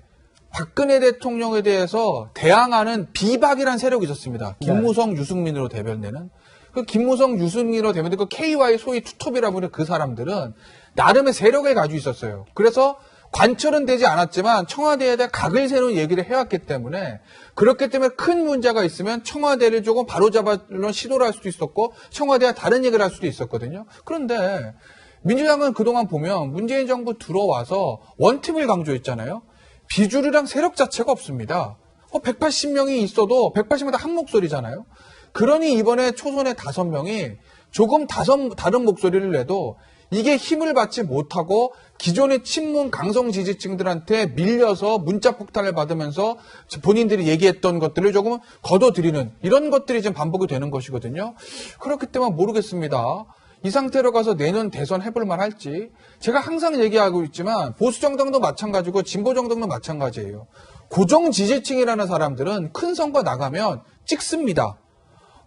박근혜 대통령에 대해서 대항하는 비박이라는 세력이 있었습니다. 김무성, 유승민으로 대변되는. 그 김무성, 유승민으로 대변되는 그 KY 소위 투톱이라고 하는 그 사람들은 나름의 세력을 가지고 있었어요. 그래서 관철은 되지 않았지만 청와대에 대해 각을 세우는 얘기를 해왔기 때문에 그렇기 때문에 큰 문제가 있으면 청와대를 조금 바로잡아주는 시도를 할 수도 있었고 청와대와 다른 얘기를 할 수도 있었거든요. 그런데 민주당은 그동안 보면 문재인 정부 들어와서 원팀을 강조했잖아요. 비주류랑 세력 자체가 없습니다. 180명이 있어도 180명 다 한 목소리잖아요. 그러니 이번에 초선의 5명이 조금 다른 목소리를 내도 이게 힘을 받지 못하고 기존의 친문 강성 지지층들한테 밀려서 문자 폭탄을 받으면서 본인들이 얘기했던 것들을 조금 걷어들이는 이런 것들이 지금 반복이 되는 것이거든요. 그렇기 때문에 모르겠습니다. 이 상태로 가서 내년 대선 해볼 만할지. 제가 항상 얘기하고 있지만 보수 정당도 마찬가지고 진보 정당도 마찬가지예요. 고정 지지층이라는 사람들은 큰 선거 나가면 찍습니다.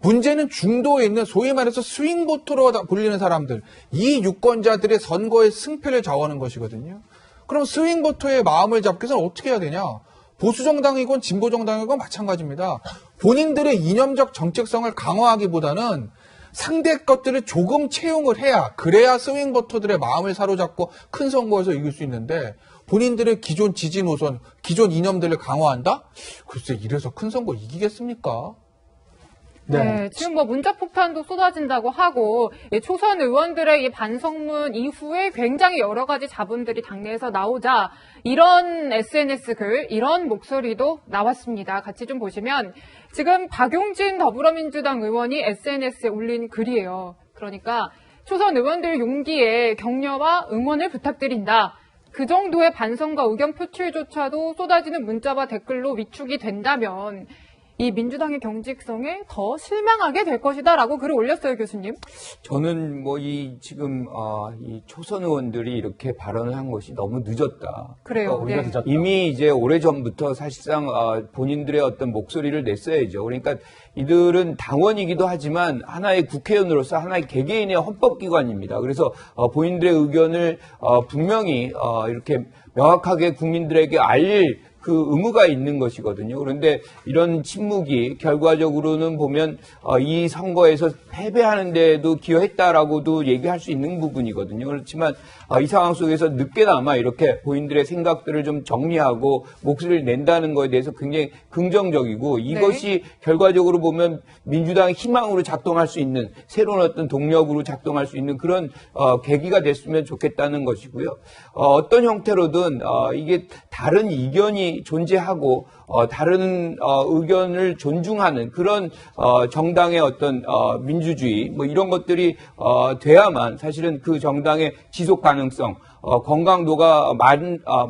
문제는 중도에 있는 소위 말해서 스윙보터로 불리는 사람들, 이 유권자들의 선거의 승패를 좌우하는 것이거든요. 그럼 스윙보터의 마음을 잡기 위해서는 어떻게 해야 되냐? 보수정당이건 진보정당이건 마찬가지입니다. 본인들의 이념적 정책성을 강화하기보다는 상대 것들을 조금 채용을 해야, 그래야 스윙보터들의 마음을 사로잡고 큰 선거에서 이길 수 있는데, 본인들의 기존 지지 노선, 기존 이념들을 강화한다? 글쎄, 이래서 큰 선거 이기겠습니까? 네, 지금 뭐 문자폭탄도 쏟아진다고 하고, 초선 의원들의 이 반성문 이후에 굉장히 여러 가지 자문들이 당내에서 나오자 이런 SNS 글, 이런 목소리도 나왔습니다. 같이 좀 보시면 지금 박용진 더불어민주당 의원이 SNS에 올린 글이에요. 그러니까 초선 의원들 용기에 격려와 응원을 부탁드린다. 그 정도의 반성과 의견 표출조차도 쏟아지는 문자와 댓글로 위축이 된다면 이 민주당의 경직성에 더 실망하게 될 것이다라고 글을 올렸어요, 교수님. 저는 뭐 지금 이 초선 의원들이 이렇게 발언을 한 것이 너무 늦었다. 그래요. 오히려 늦었다. 이미 이제 오래전부터 사실상 본인들의 어떤 목소리를 냈어야죠. 그러니까 이들은 당원이기도 하지만 하나의 국회의원으로서 하나의 개개인의 헌법기관입니다. 그래서 본인들의 의견을 분명히 이렇게 명확하게 국민들에게 알릴 그 의무가 있는 것이거든요. 그런데 이런 침묵이 결과적으로는 보면 이 선거에서 패배하는 데도 기여했다라고도 얘기할 수 있는 부분이거든요. 그렇지만 이 상황 속에서 늦게나마 이렇게 본인들의 생각들을 좀 정리하고 목소리를 낸다는 거에 대해서 굉장히 긍정적이고 이것이 결과적으로 보면 민주당의 희망으로 작동할 수 있는 새로운 어떤 동력으로 작동할 수 있는 그런 계기가 됐으면 좋겠다는 것이고요. 어떤 형태로든 이게 다른 이견이 존재하고 다른 의견을 존중하는 그런 정당의 어떤 민주주의 뭐 이런 것들이 돼야만 사실은 그 정당의 지속 가능성 건강도가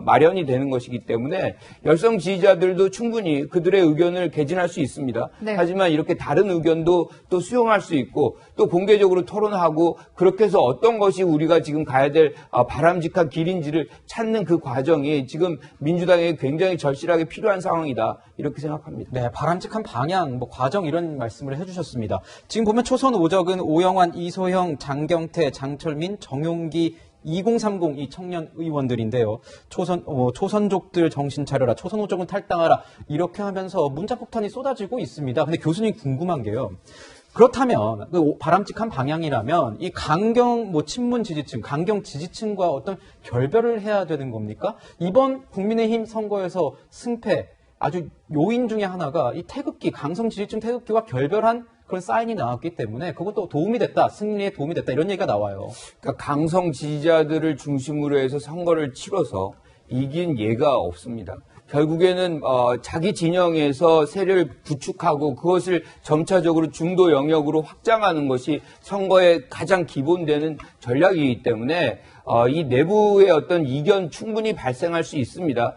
마련이 되는 것이기 때문에 열성 지지자들도 충분히 그들의 의견을 개진할 수 있습니다. 네. 하지만 이렇게 다른 의견도 또 수용할 수 있고 또 공개적으로 토론하고 그렇게 해서 어떤 것이 우리가 지금 가야 될 바람직한 길인지를 찾는 그 과정이 지금 민주당에 굉장히 절실하게 필요한 상황이다. 이렇게 생각합니다. 네, 바람직한 방향, 뭐 과정 이런 말씀을 해주셨습니다. 지금 보면 초선 오적은 오영환, 이소영, 장경태, 장철민, 정용기, 2030 이 청년 의원들인데요. 초선족들 정신 차려라, 초선 오적은 탈당하라 이렇게 하면서 문자폭탄이 쏟아지고 있습니다. 근데 교수님 궁금한 게요. 그렇다면 그 바람직한 방향이라면 이 강경 친문 지지층, 강경 지지층과 어떤 결별을 해야 되는 겁니까? 이번 국민의힘 선거에서 승패 아주 요인 중에 하나가 이 태극기, 강성 지지층 태극기와 결별한 그런 사인이 나왔기 때문에 그것도 도움이 됐다, 승리에 도움이 됐다 이런 얘기가 나와요. 그러니까 강성 지지자들을 중심으로 해서 선거를 치러서 이긴 예가 없습니다. 결국에는 자기 진영에서 세력을 구축하고 그것을 점차적으로 중도 영역으로 확장하는 것이 선거의 가장 기본되는 전략이기 때문에 이 내부의 어떤 이견 충분히 발생할 수 있습니다.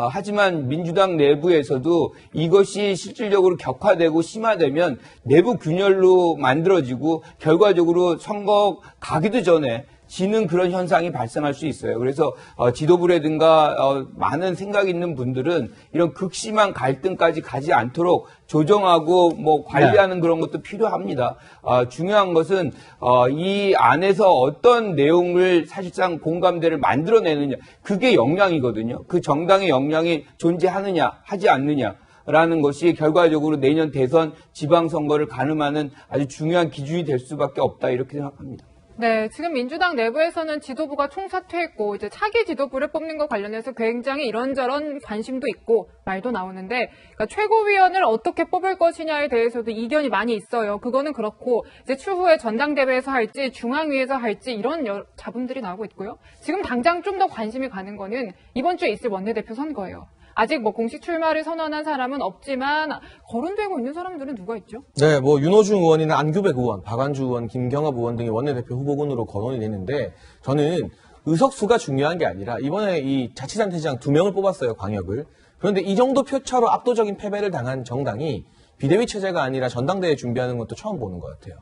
하지만 민주당 내부에서도 이것이 실질적으로 격화되고 심화되면 내부 균열로 만들어지고 결과적으로 선거 가기도 전에 지는 그런 현상이 발생할 수 있어요. 그래서 지도부라든가 많은 생각 있는 분들은 이런 극심한 갈등까지 가지 않도록 조정하고 뭐 관리하는 그런 것도 필요합니다. 중요한 것은 이 안에서 어떤 내용을 사실상 공감대를 만들어내느냐 그게 역량이거든요. 그 정당의 역량이 존재하느냐 하지 않느냐. 라는 것이 결과적으로 내년 대선 지방선거를 가늠하는 아주 중요한 기준이 될 수밖에 없다 이렇게 생각합니다. 네, 지금 민주당 내부에서는 지도부가 총사퇴했고 이제 차기 지도부를 뽑는 것 관련해서 굉장히 이런저런 관심도 있고 말도 나오는데 그러니까 최고위원을 어떻게 뽑을 것이냐에 대해서도 이견이 많이 있어요. 그거는 그렇고 이제 추후에 전당대회에서 할지 중앙위에서 할지 이런 자문들이 나오고 있고요. 지금 당장 좀 더 관심이 가는 거는 이번 주에 있을 원내대표 선거예요. 아직 뭐 공식 출마를 선언한 사람은 없지만 거론되고 있는 사람들은 누가 있죠? 네, 뭐 윤호중 의원이나 안규백 의원, 박완주 의원, 김경합 의원 등이 원내대표 후보군으로 거론이 되는데 저는 의석수가 중요한 게 아니라 이번에 이 자치단체장 2명을 뽑았어요, 광역을. 그런데 이 정도 표차로 압도적인 패배를 당한 정당이 비대위 체제가 아니라 전당대회 준비하는 것도 처음 보는 것 같아요.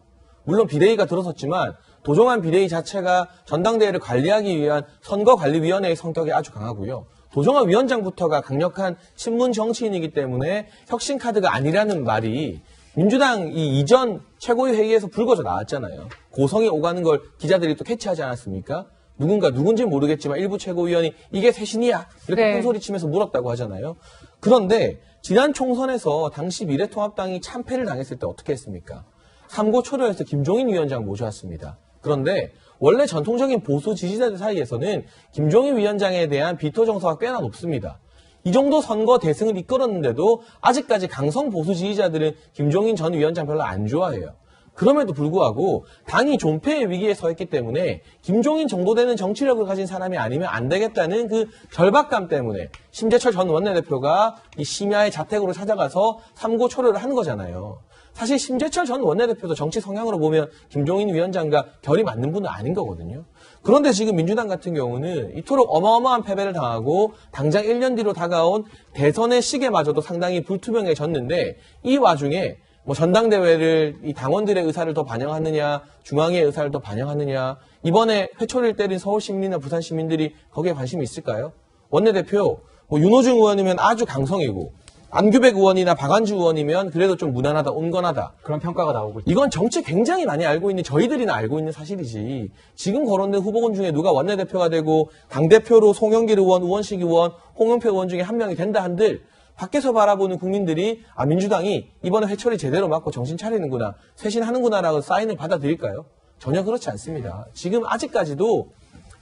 물론 비대위가 들어섰지만 도종환 비대위 자체가 전당대회를 관리하기 위한 선거관리위원회의 성격이 아주 강하고요. 도종환 위원장부터가 강력한 친문 정치인이기 때문에 혁신 카드가 아니라는 말이 민주당 이 이전 최고위 회의에서 불거져 나왔잖아요. 고성이 오가는 걸 기자들이 또 캐치하지 않았습니까? 누군지 모르겠지만 일부 최고위원이 이게 쇄신이야 이렇게 큰 소리 치면서 물었다고 하잖아요. 그런데 지난 총선에서 당시 미래통합당이 참패를 당했을 때 어떻게 했습니까? 삼고초려에서 김종인 위원장 모셔왔습니다. 그런데 원래 전통적인 보수 지지자들 사이에서는 김종인 위원장에 대한 비토 정서가 꽤나 높습니다. 이 정도 선거 대승을 이끌었는데도 아직까지 강성 보수 지지자들은 김종인 전 위원장 별로 안 좋아해요. 그럼에도 불구하고 당이 존폐의 위기에 서 있기 때문에 김종인 정도 되는 정치력을 가진 사람이 아니면 안 되겠다는 그 절박감 때문에 심재철 전 원내대표가 이 심야의 자택으로 찾아가서 삼고초려를 한 거잖아요. 사실 심재철 전 원내대표도 정치 성향으로 보면 김종인 위원장과 결이 맞는 분은 아닌 거거든요. 그런데 지금 민주당 같은 경우는 이토록 어마어마한 패배를 당하고 당장 1년 뒤로 다가온 대선의 시기마저도 상당히 불투명해졌는데 이 와중에 뭐 전당대회를 이 당원들의 의사를 더 반영하느냐, 중앙의 의사를 더 반영하느냐, 이번에 회초리를 때린 서울 시민이나 부산 시민들이 거기에 관심이 있을까요? 원내대표 뭐 윤호중 의원이면 아주 강성이고 안규백 의원이나 박완주 의원이면 그래도 좀 무난하다, 온건하다. 그런 평가가 나오고 있죠. 이건 정치 굉장히 많이 알고 있는 저희들이나 알고 있는 사실이지. 지금 거론된 후보군 중에 누가 원내대표가 되고 당대표로 송영길 의원, 우원식 의원, 홍영표 의원 중에 한 명이 된다 한들 밖에서 바라보는 국민들이 아 민주당이 이번에 회초리 제대로 맞고 정신 차리는구나, 쇄신하는구나라고 사인을 받아들일까요? 전혀 그렇지 않습니다. 지금 아직까지도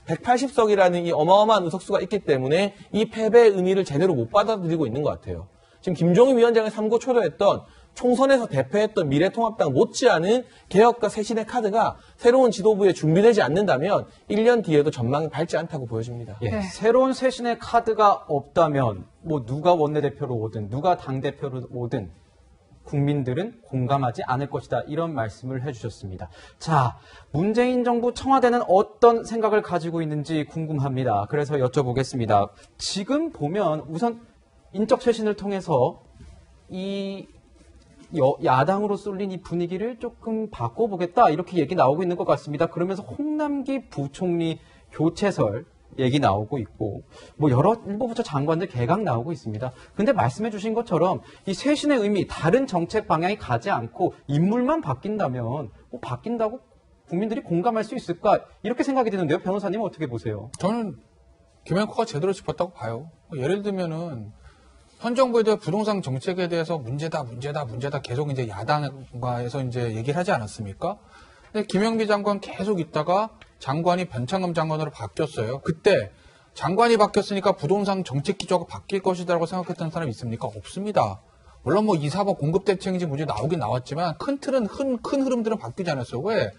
180석이라는 이 어마어마한 의석수가 있기 때문에 이 패배의 의미를 제대로 못 받아들이고 있는 것 같아요. 지금 김종인 위원장을 삼고초려했던 총선에서 대패했던 미래통합당 못지않은 개혁과 쇄신의 카드가 새로운 지도부에 준비되지 않는다면 1년 뒤에도 전망이 밝지 않다고 보여집니다. 예, 새로운 쇄신의 카드가 없다면 뭐 누가 원내대표로 오든 누가 당대표로 오든 국민들은 공감하지 않을 것이다. 이런 말씀을 해주셨습니다. 자, 문재인 정부 청와대는 어떤 생각을 가지고 있는지 궁금합니다. 그래서 여쭤보겠습니다. 지금 보면 우선 인적 쇄신을 통해서 이 야당으로 쏠린 이 분위기를 조금 바꿔보겠다 이렇게 얘기 나오고 있는 것 같습니다. 그러면서 홍남기 부총리 교체설 얘기 나오고 있고 뭐 여러 일부 부처 장관들 개각 나오고 있습니다. 근데 말씀해 주신 것처럼 이 쇄신의 의미, 다른 정책 방향이 가지 않고 인물만 바뀐다면 뭐 바뀐다고 국민들이 공감할 수 있을까 이렇게 생각이 드는데요. 변호사님은 어떻게 보세요? 저는 김영코가 제대로 짚었다고 봐요. 예를 들면은 현 정부에 대한 부동산 정책에 대해서 문제다 계속 이제 야당과에서 이제 얘기를 하지 않았습니까? 근데 김영비 장관 계속 있다가 장관이 변창흠 장관으로 바뀌었어요. 그때 장관이 바뀌었으니까 부동산 정책 기조가 바뀔 것이다라고 생각했던 사람이 있습니까? 없습니다. 물론 뭐 2, 4번 공급 대책인지 뭔지 나오긴 나왔지만 큰 틀은 큰 흐름들은 바뀌지 않았어요. 왜?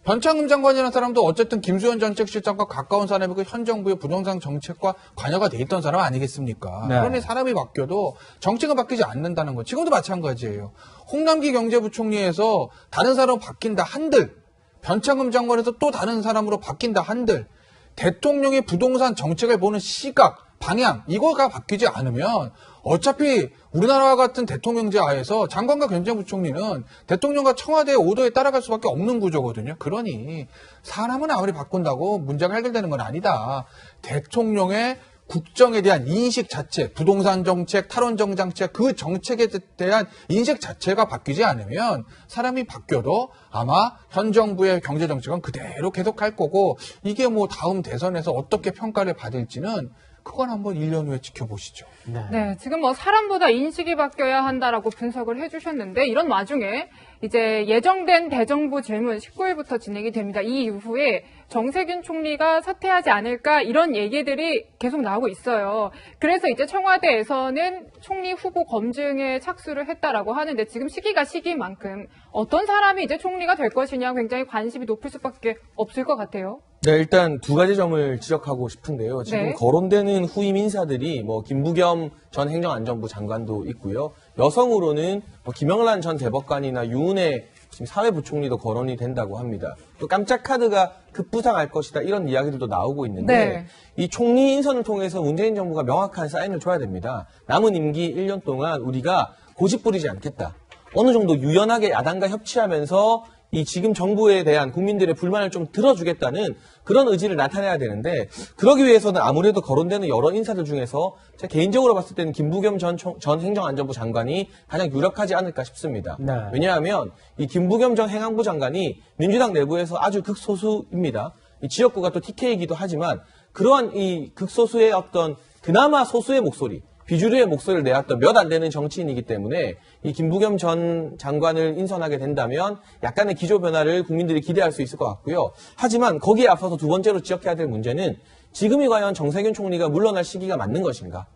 변창흠 장관이라는 사람도 어쨌든 김수현 정책실장과 가까운 사람이고 현 정부의 부동산 정책과 관여가 돼 있던 사람 아니겠습니까? 네. 그러니 사람이 바뀌어도 정책은 바뀌지 않는다는 거. 지금도 마찬가지예요. 홍남기 경제부총리에서 다른 사람 바뀐다 한들, 변창흠 장관에서 또 다른 사람으로 바뀐다 한들, 대통령의 부동산 정책을 보는 시각, 방향, 이거가 바뀌지 않으면 어차피 우리나라와 같은 대통령제 하에서 장관과 경제부총리는 대통령과 청와대의 오더에 따라갈 수밖에 없는 구조거든요. 그러니 사람은 아무리 바꾼다고 문제가 해결되는 건 아니다. 대통령의 국정에 대한 인식 자체, 부동산 정책, 탈원전 정책, 그 정책에 대한 인식 자체가 바뀌지 않으면 사람이 바뀌어도 아마 현 정부의 경제 정책은 그대로 계속할 거고 이게 뭐 다음 대선에서 어떻게 평가를 받을지는 그건 한번 1년 후에 지켜보시죠. 네, 지금 뭐 사람보다 인식이 바뀌어야 한다라고 분석을 해주셨는데 이런 와중에 이제 예정된 대정부 질문 19일부터 진행이 됩니다. 이 이후에 정세균 총리가 사퇴하지 않을까 이런 얘기들이 계속 나오고 있어요. 그래서 이제 청와대에서는 총리 후보 검증에 착수를 했다라고 하는데 지금 시기가 시기인 만큼 어떤 사람이 이제 총리가 될 것이냐 굉장히 관심이 높을 수밖에 없을 것 같아요. 네, 일단 두 가지 점을 지적하고 싶은데요. 지금 네. 거론되는 후임 인사들이 뭐 김부겸 전 행정안전부 장관도 있고요. 여성으로는 뭐 김영란 전 대법관이나 유은혜 지금 사회부총리도 거론이 된다고 합니다. 또 깜짝 카드가 급부상할 것이다 이런 이야기들도 나오고 있는데 네. 이 총리 인선을 통해서 문재인 정부가 명확한 사인을 줘야 됩니다. 남은 임기 1년 동안 우리가 고집 부리지 않겠다. 어느 정도 유연하게 야당과 협치하면서 이 지금 정부에 대한 국민들의 불만을 좀 들어주겠다는 그런 의지를 나타내야 되는데 그러기 위해서는 아무래도 거론되는 여러 인사들 중에서 제가 개인적으로 봤을 때는 김부겸 전 행정안전부 장관이 가장 유력하지 않을까 싶습니다. 네. 왜냐하면 이 김부겸 전 행안부 장관이 민주당 내부에서 아주 극소수입니다. 이 지역구가 또 TK이기도 하지만 그러한 이 극소수의 어떤 그나마 소수의 목소리, 비주류의 목소리를 내왔던 몇 안 되는 정치인이기 때문에 이 김부겸 전 장관을 인선하게 된다면 약간의 기조 변화를 국민들이 기대할 수 있을 것 같고요. 하지만 거기에 앞서서 두 번째로 지적해야 될 문제는 지금이 과연 정세균 총리가 물러날 시기가 맞는 것인가?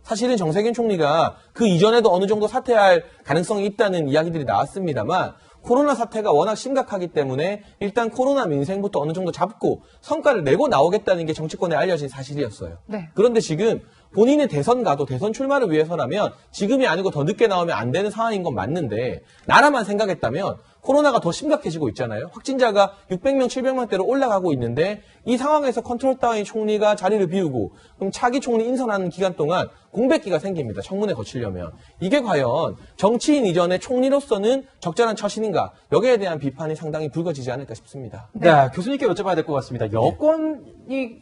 사실은 정세균 총리가 그 이전에도 어느 정도 사퇴할 가능성이 있다는 이야기들이 나왔습니다만 코로나 사태가 워낙 심각하기 때문에 일단 코로나 민생부터 어느 정도 잡고 성과를 내고 나오겠다는 게 정치권에 알려진 사실이었어요. 네. 그런데 지금 본인의 대선 가도 대선 출마를 위해서라면 지금이 아니고 더 늦게 나오면 안 되는 상황인 건 맞는데 나라만 생각했다면 코로나가 더 심각해지고 있잖아요. 확진자가 600명, 700명대로 올라가고 있는데 이 상황에서 컨트롤 타워의 총리가 자리를 비우고 그럼 차기 총리 인선하는 기간 동안 공백기가 생깁니다. 청문회 거치려면. 이게 과연 정치인 이전의 총리로서는 적절한 처신인가? 여기에 대한 비판이 상당히 불거지지 않을까 싶습니다. 네, 교수님께 여쭤봐야 될 것 같습니다.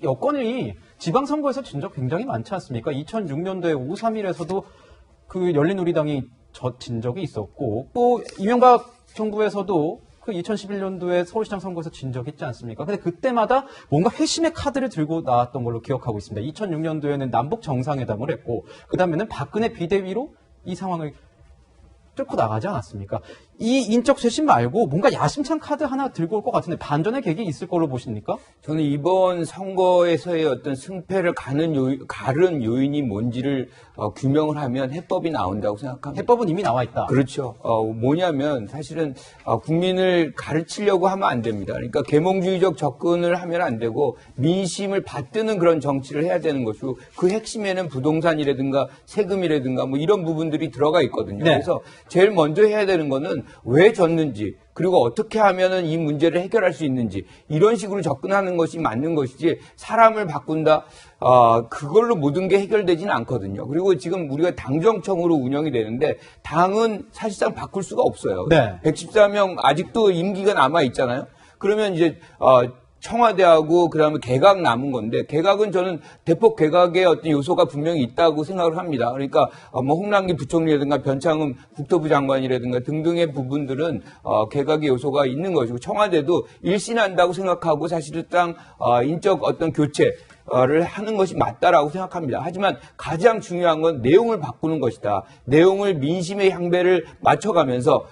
여권이 지방선거에서 진 적 굉장히 많지 않습니까? 2006년도에 5.3일에서도 그 열린우리당이 진 적이 있었고, 또 이명박 정부에서도 그 2011년도에 서울시장 선거에서 진 적이 있지 않습니까? 근데 그때마다 뭔가 회심의 카드를 들고 나왔던 걸로 기억하고 있습니다. 2006년도에는 남북 정상회담을 했고, 그 다음에는 박근혜 비대위로 이 상황을 뚫고 나가지 않았습니까? 이 인적 쇄신 말고 뭔가 야심찬 카드 하나 들고 올 것 같은데 반전의 계기 있을 걸로 보십니까? 저는 이번 선거에서의 어떤 승패를 가른 요인이 뭔지를 규명을 하면 해법이 나온다고 생각합니다. 해법은 이미 나와 있다. 그렇죠. 뭐냐면 사실은 국민을 가르치려고 하면 안 됩니다. 그러니까 계몽주의적 접근을 하면 안 되고 민심을 받드는 그런 정치를 해야 되는 것이고 그 핵심에는 부동산이라든가 세금이라든가 뭐 이런 부분들이 들어가 있거든요. 네. 그래서 제일 먼저 해야 되는 거는 왜 졌는지 그리고 어떻게 하면은 이 문제를 해결할 수 있는지 이런 식으로 접근하는 것이 맞는 것이지 사람을 바꾼다 그걸로 모든 게 해결되지는 않거든요. 그리고 지금 우리가 당정청으로 운영이 되는데 당은 사실상 바꿀 수가 없어요. 네. 114명 아직도 임기가 남아 있잖아요. 그러면 이제 청와대하고 그다음에 개각 남은 건데 개각은 저는 대폭 개각의 어떤 요소가 분명히 있다고 생각을 합니다. 그러니까 뭐 홍남기 부총리라든가 변창흠 국토부 장관이라든가 등등의 부분들은 개각의 요소가 있는 것이고 청와대도 일신한다고 생각하고 사실상 인적 어떤 교체를 하는 것이 맞다라고 생각합니다. 하지만 가장 중요한 건 내용을 바꾸는 것이다. 내용을 민심의 향배를 맞춰가면서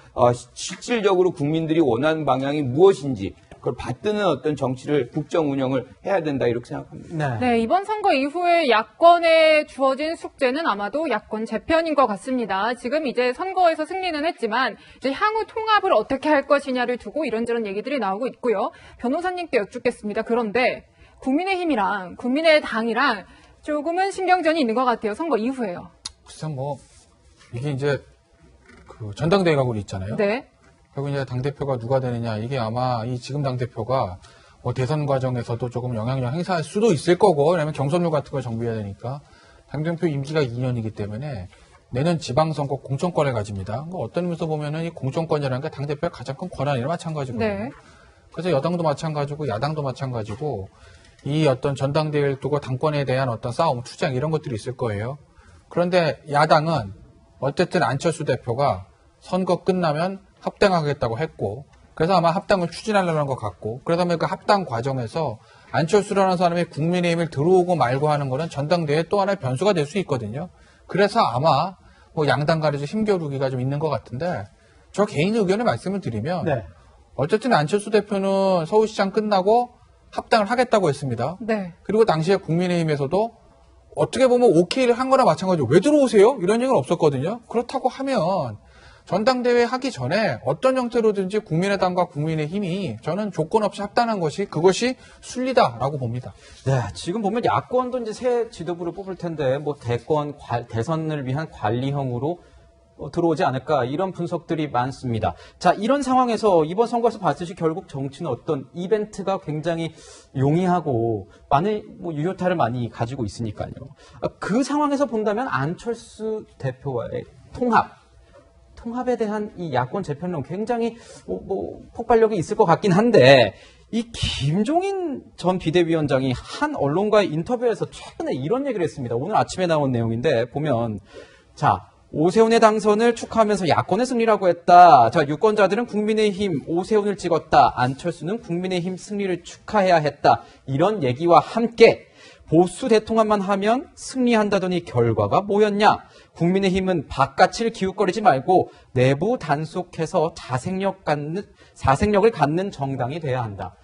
실질적으로 국민들이 원하는 방향이 무엇인지 그걸 받드는 어떤 정치를 국정 운영을 해야 된다 이렇게 생각합니다. 네, 이번 선거 이후에 야권에 주어진 숙제는 아마도 야권 재편인 것 같습니다. 지금 이제 선거에서 승리는 했지만 이제 향후 통합을 어떻게 할 것이냐를 두고 이런저런 얘기들이 나오고 있고요. 변호사님께 여쭙겠습니다. 그런데 국민의힘이랑 국민의당이랑 조금은 신경전이 있는 것 같아요. 선거 이후에요. 글쎄 뭐 이게 이제 그 전당대회 가고 있잖아요. 네. 결국 이제 당대표가 누가 되느냐, 이게 아마 이 지금 당대표가 뭐 대선 과정에서도 조금 영향력 행사할 수도 있을 거고, 왜냐면 경선료 같은 걸 정비해야 되니까. 당대표 임기가 2년이기 때문에 내년 지방선거 공천권을 가집니다. 어떤 의미에서 보면은 이 공천권이라는 게 당대표의 가장 큰 권한이나 마찬가지거든요. 네. 그래서 여당도 마찬가지고 야당도 마찬가지고 이 어떤 전당대회를 두고 당권에 대한 어떤 싸움, 투쟁 이런 것들이 있을 거예요. 그런데 야당은 어쨌든 안철수 대표가 선거 끝나면 합당하겠다고 했고, 그래서 아마 합당을 추진하려는 것 같고, 그러다 보니 그 합당 과정에서 안철수라는 사람이 국민의힘을 들어오고 말고 하는 거는 전당대회 또 하나의 변수가 될 수 있거든요. 그래서 아마 뭐 양당 간에 좀 힘겨루기가 좀 있는 것 같은데, 저 개인 의견을 말씀을 드리면, 네. 어쨌든 안철수 대표는 서울시장 끝나고 합당을 하겠다고 했습니다. 네. 그리고 당시에 국민의힘에서도 어떻게 보면 오케이를 한 거나 마찬가지로 왜 들어오세요? 이런 얘기는 없었거든요. 그렇다고 하면 전당대회 하기 전에 어떤 형태로든지 국민의당과 국민의힘이 저는 조건 없이 합당한 것이 그것이 순리다라고 봅니다. 네, 지금 보면 야권도 이제 새 지도부를 뽑을 텐데 뭐 대선을 위한 관리형으로 들어오지 않을까 이런 분석들이 많습니다. 자, 이런 상황에서 이번 선거에서 봤듯이 결국 정치는 어떤 이벤트가 굉장히 용이하고 많은 유효타를 많이 가지고 있으니까요. 통합에 대한 이 야권 재편론 굉장히 폭발력이 있을 것 같긴 한데 이 김종인 전 비대위원장이 한 언론과의 인터뷰에서 최근에 이런 얘기를 했습니다. 오늘 아침에 나온 내용인데 보면 자 오세훈의 당선을 축하하면서 야권의 승리라고 했다. 자 유권자들은 국민의힘 오세훈을 찍었다. 안철수는 국민의힘 승리를 축하해야 했다. 이런 얘기와 함께 보수 대통합만 하면 승리한다더니 결과가 뭐였냐? 국민의힘은 바깥을 기웃거리지 말고 내부 단속해서 자생력을 갖는 정당이 돼야 한다.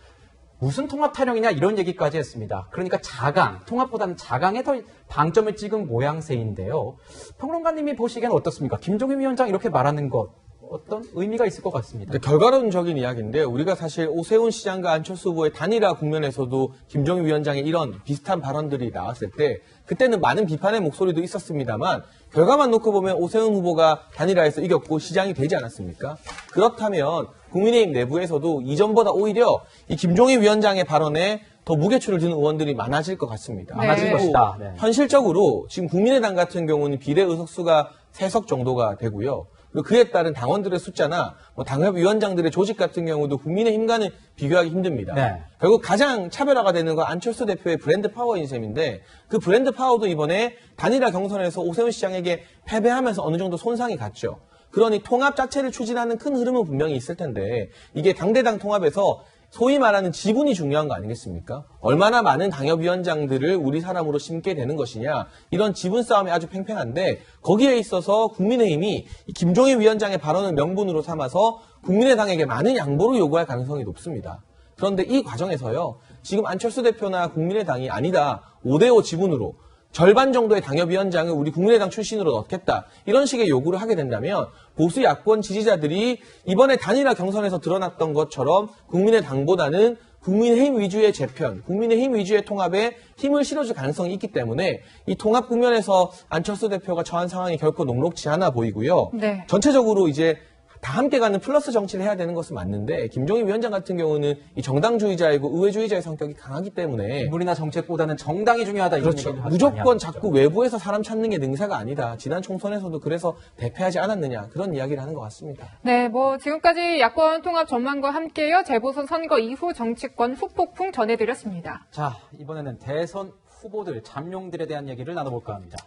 무슨 통합 타령이냐 이런 얘기까지 했습니다. 그러니까 자강, 통합보다는 자강에 더 방점을 찍은 모양새인데요. 평론가님이 보시기엔 어떻습니까? 김종인 위원장 이렇게 말하는 것 어떤 의미가 있을 것 같습니다. 결과론적인 이야기인데 우리가 사실 오세훈 시장과 안철수 후보의 단일화 국면에서도 김종인 위원장의 이런 비슷한 발언들이 나왔을 때 그때는 많은 비판의 목소리도 있었습니다만 결과만 놓고 보면 오세훈 후보가 단일화에서 이겼고 시장이 되지 않았습니까? 그렇다면 국민의힘 내부에서도 이전보다 오히려 이 김종인 위원장의 발언에 더 무게추를 두는 의원들이 많아질 것 같습니다. 많아질 것이다. 네. 현실적으로 지금 국민의당 같은 경우는 비례 의석수가 3석 정도가 되고요. 그리고 그에 따른 당원들의 숫자나 당협위원장들의 조직 같은 경우도 국민의힘과는 비교하기 힘듭니다. 네. 결국 가장 차별화가 되는 건 안철수 대표의 브랜드 파워인 셈인데 그 브랜드 파워도 이번에 단일화 경선에서 오세훈 시장에게 패배하면서 어느 정도 손상이 갔죠. 그러니 통합 자체를 추진하는 큰 흐름은 분명히 있을 텐데 이게 당대당 통합에서 소위 말하는 지분이 중요한 거 아니겠습니까? 얼마나 많은 당협위원장들을 우리 사람으로 심게 되는 것이냐 이런 지분 싸움이 아주 팽팽한데 거기에 있어서 국민의힘이 김종인 위원장의 발언을 명분으로 삼아서 국민의당에게 많은 양보를 요구할 가능성이 높습니다. 그런데 이 과정에서요 지금 안철수 대표나 국민의당이 아니다 5대5 지분으로 절반 정도의 당협위원장을 우리 국민의당 출신으로 넣겠다. 이런 식의 요구를 하게 된다면 보수 야권 지지자들이 이번에 단일화 경선에서 드러났던 것처럼 국민의당보다는 국민의힘 위주의 재편, 국민의힘 위주의 통합에 힘을 실어줄 가능성이 있기 때문에 이 통합 국면에서 안철수 대표가 처한 상황이 결코 녹록지 않아 보이고요. 네. 전체적으로 이제 다 함께 가는 플러스 정치를 해야 되는 것은 맞는데 김종인 위원장 같은 경우는 이 정당주의자이고 의회주의자의 성격이 강하기 때문에 인물이나 정책보다는 정당이 중요하다. 이런 그렇죠. 얘기를 무조건 자꾸 외부에서 사람 찾는 게 능사가 아니다. 지난 총선에서도 그래서 대패하지 않았느냐 그런 이야기를 하는 것 같습니다. 네, 지금까지 야권 통합 전망과 함께요. 재보선 선거 이후 정치권 후폭풍 전해드렸습니다. 자, 이번에는 대선 후보들, 잠룡들에 대한 얘기를 나눠볼까 합니다.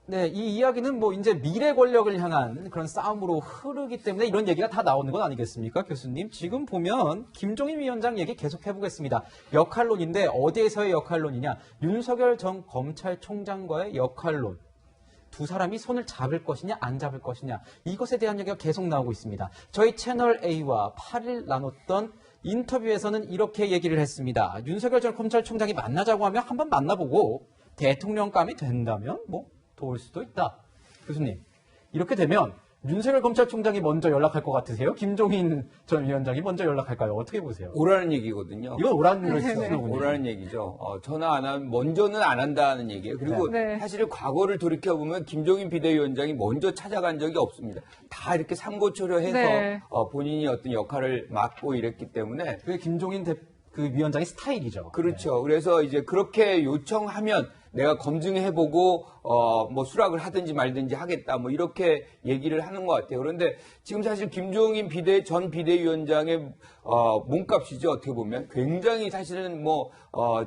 네, 이 이야기는 이제 미래 권력을 향한 그런 싸움으로 흐르기 때문에 이런 얘기가 다 나오는 건 아니겠습니까, 교수님? 지금 보면 김종인 위원장 얘기 계속 해보겠습니다. 역할론인데 어디에서의 역할론이냐? 윤석열 전 검찰총장과의 역할론. 두 사람이 손을 잡을 것이냐 안 잡을 것이냐 이것에 대한 얘기가 계속 나오고 있습니다. 저희 채널 A와 8일 나눴던 인터뷰에서는 이렇게 얘기를 했습니다. 윤석열 전 검찰총장이 만나자고 하면 한번 만나보고 대통령감이 된다면 도울 수도 있다. 교수님, 이렇게 되면 윤석열 검찰총장이 먼저 연락할 것 같으세요? 김종인 전 위원장이 먼저 연락할까요? 어떻게 보세요? 오라는 얘기거든요. 이건 오라는 얘기군요. 오라는 얘기죠. 전화 안 하면 먼저는 안 한다는 얘기예요. 그리고 네. 사실 과거를 돌이켜보면 김종인 비대위원장이 먼저 찾아간 적이 없습니다. 다 이렇게 삼고초려해서 네. 본인이 어떤 역할을 맡고 이랬기 때문에 그게 김종인 그 위원장의 스타일이죠. 그렇죠. 그래서 이제 그렇게 요청하면 내가 검증해보고 수락을 하든지 말든지 하겠다 이렇게 얘기를 하는 것 같아요. 그런데 지금 사실 김종인 전 비대위원장의 몸값이죠. 어떻게 보면 굉장히 사실은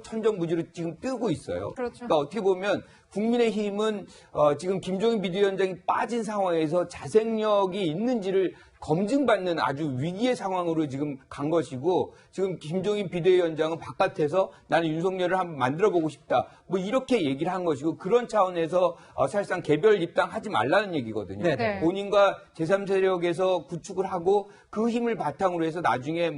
천정부지로 지금 뜨고 있어요. 그렇죠. 그러니까 어떻게 보면 국민의힘은 지금 김종인 비대위원장이 빠진 상황에서 자생력이 있는지를 검증받는 아주 위기의 상황으로 지금 간 것이고 지금 김종인 비대위원장은 바깥에서 나는 윤석열을 한번 만들어보고 싶다. 이렇게 얘기를 한 것이고 그런 차원에서 사실상 개별 입당하지 말라는 얘기거든요. 네. 본인과 제3세력에서 구축을 하고 그 힘을 바탕으로 해서 나중에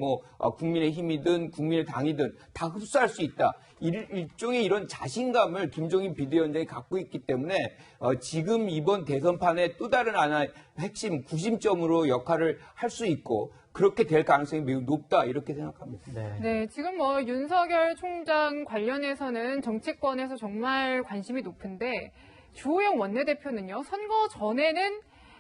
국민의힘이든 국민의당이든 다 흡수할 수 있다. 일종의 이런 자신감을 김종인 비대위원장이 갖고 있기 때문에 지금 이번 대선판의 또 다른 하나의 핵심 구심점으로 역할을 할 수 있고 그렇게 될 가능성이 매우 높다 이렇게 생각합니다. 네, 지금 윤석열 총장 관련해서는 정치권에서 정말 관심이 높은데 주호영 원내대표는요 선거 전에는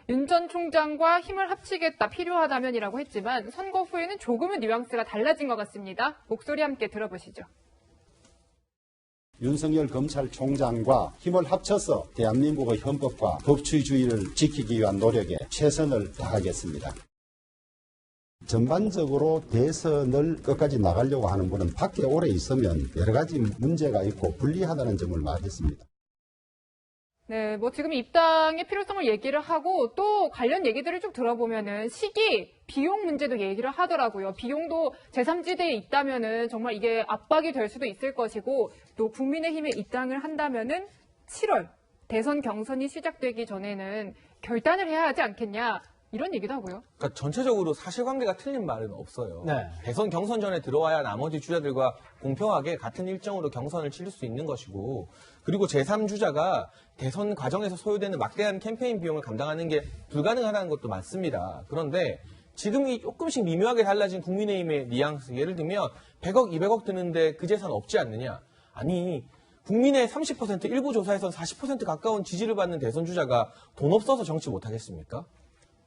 윤 전 총장과 힘을 합치겠다 필요하다면이라고 했지만 선거 후에는 조금은 뉘앙스가 달라진 것 같습니다. 목소리 함께 들어보시죠. 윤석열 검찰총장과 힘을 합쳐서 대한민국의 헌법과 법치주의를 지키기 위한 노력에 최선을 다하겠습니다. 전반적으로 대선을 끝까지 나가려고 하는 분은 밖에 오래 있으면 여러 가지 문제가 있고 불리하다는 점을 말했습니다. 네, 뭐 지금 입당의 필요성을 얘기를 하고 또 관련 얘기들을 쭉 들어보면은 시기, 비용 문제도 얘기를 하더라고요. 비용도 제3지대에 있다면은 정말 이게 압박이 될 수도 있을 것이고 또 국민의힘에 입당을 한다면은 7월 대선 경선이 시작되기 전에는 결단을 해야 하지 않겠냐. 이런 얘기도 하고요. 그러니까 전체적으로 사실관계가 틀린 말은 없어요. 네. 대선 경선 전에 들어와야 나머지 주자들과 공평하게 같은 일정으로 경선을 치를 수 있는 것이고, 그리고 제3주자가 대선 과정에서 소요되는 막대한 캠페인 비용을 감당하는 게 불가능하다는 것도 맞습니다. 그런데 지금 이 조금씩 미묘하게 달라진 국민의힘의 뉘앙스, 예를 들면 100억, 200억 드는데 그 재산 없지 않느냐. 아니, 국민의 30%, 일부 조사에선 40% 가까운 지지를 받는 대선 주자가 돈 없어서 정치 못하겠습니까?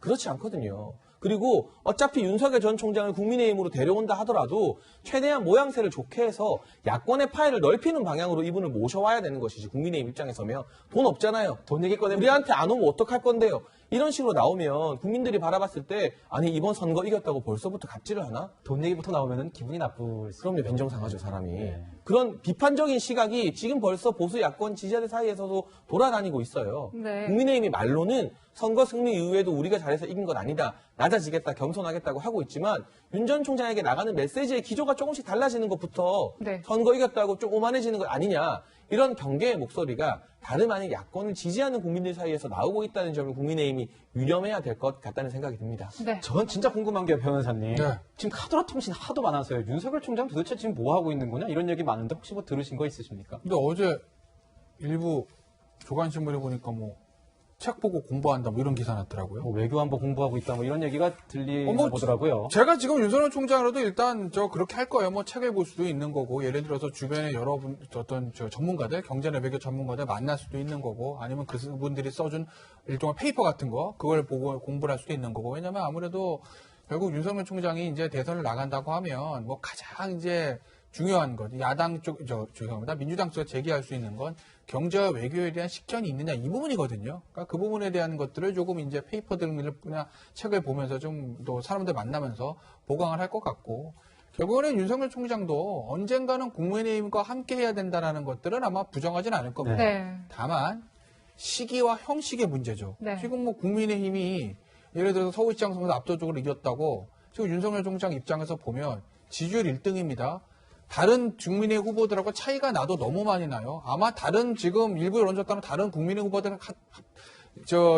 그렇지 않거든요. 그리고 어차피 윤석열 전 총장을 국민의힘으로 데려온다 하더라도 최대한 모양새를 좋게 해서 야권의 파일을 넓히는 방향으로 이분을 모셔와야 되는 것이지, 국민의힘 입장에서면 돈 없잖아요. 돈 얘기 꺼내면 우리한테 안 오면 어떡할 건데요. 이런 식으로 나오면 국민들이 바라봤을 때 아니 이번 선거 이겼다고 벌써부터 갑질을 하나? 돈 얘기부터 나오면 기분이 나쁠 수 그럼요. 빈정상하죠, 사람이. 네. 그런 비판적인 시각이 지금 벌써 보수 야권 지지자들 사이에서도 돌아다니고 있어요. 네. 국민의힘이 말로는 선거 승리 이후에도 우리가 잘해서 이긴 건 아니다, 낮아지겠다, 겸손하겠다고 하고 있지만 윤 전 총장에게 나가는 메시지의 기조가 조금씩 달라지는 것부터 네. 선거 이겼다고 좀 오만해지는 것 아니냐, 이런 경계의 목소리가 다름 아닌 야권을 지지하는 국민들 사이에서 나오고 있다는 점을 국민의힘이 유념해야 될 것 같다는 생각이 듭니다. 네. 전 진짜 궁금한 게 변호사님. 네. 지금 카더라 통신 하도 많아서요. 윤석열 총장 도대체 지금 뭐 하고 있는 거냐? 이런 얘기 많은데 혹시 뭐 들으신 거 있으십니까? 근데 어제 일부 조간신문에 보니까 뭐 책 보고 공부한다 뭐 이런 기사 났더라고요. 뭐 외교안보 공부하고 있다 뭐 이런 얘기가 들리나 뭐 보더라고요. 제가 지금 윤석열 총장으로도 일단 그렇게 할 거예요. 뭐 책을 볼 수도 있는 거고, 예를 들어서 주변에 여러분 어떤 전문가들, 경제나 외교 전문가들 만날 수도 있는 거고, 아니면 그분들이 써준 일종의 페이퍼 같은 거 그걸 보고 공부를 할 수도 있는 거고. 왜냐면 아무래도 결국 윤석열 총장이 이제 대선을 나간다고 하면 뭐 가장 이제 중요한 것, 야당 쪽, 죄송합니다. 민주당 쪽에 제기할 수 있는 건 경제와 외교에 대한 식견이 있느냐, 이 부분이거든요. 그러니까 그 부분에 대한 것들을 조금 이제 페이퍼 등을 그냥 책을 보면서 좀 또 사람들 만나면서 보강을 할 것 같고, 결국에는 윤석열 총장도 언젠가는 국민의힘과 함께 해야 된다는 것들은 아마 부정하진 않을 겁니다. 네. 다만 시기와 형식의 문제죠. 네. 지금 뭐 국민의힘이 예를 들어서 서울시장 선거 압도적으로 이겼다고 지금 윤석열 총장 입장에서 보면 지지율 1등입니다. 다른 국민의 후보들하고 차이가 나도 너무 많이 나요. 아마 다른 지금 일부 여론조사는 다른 국민의 후보들은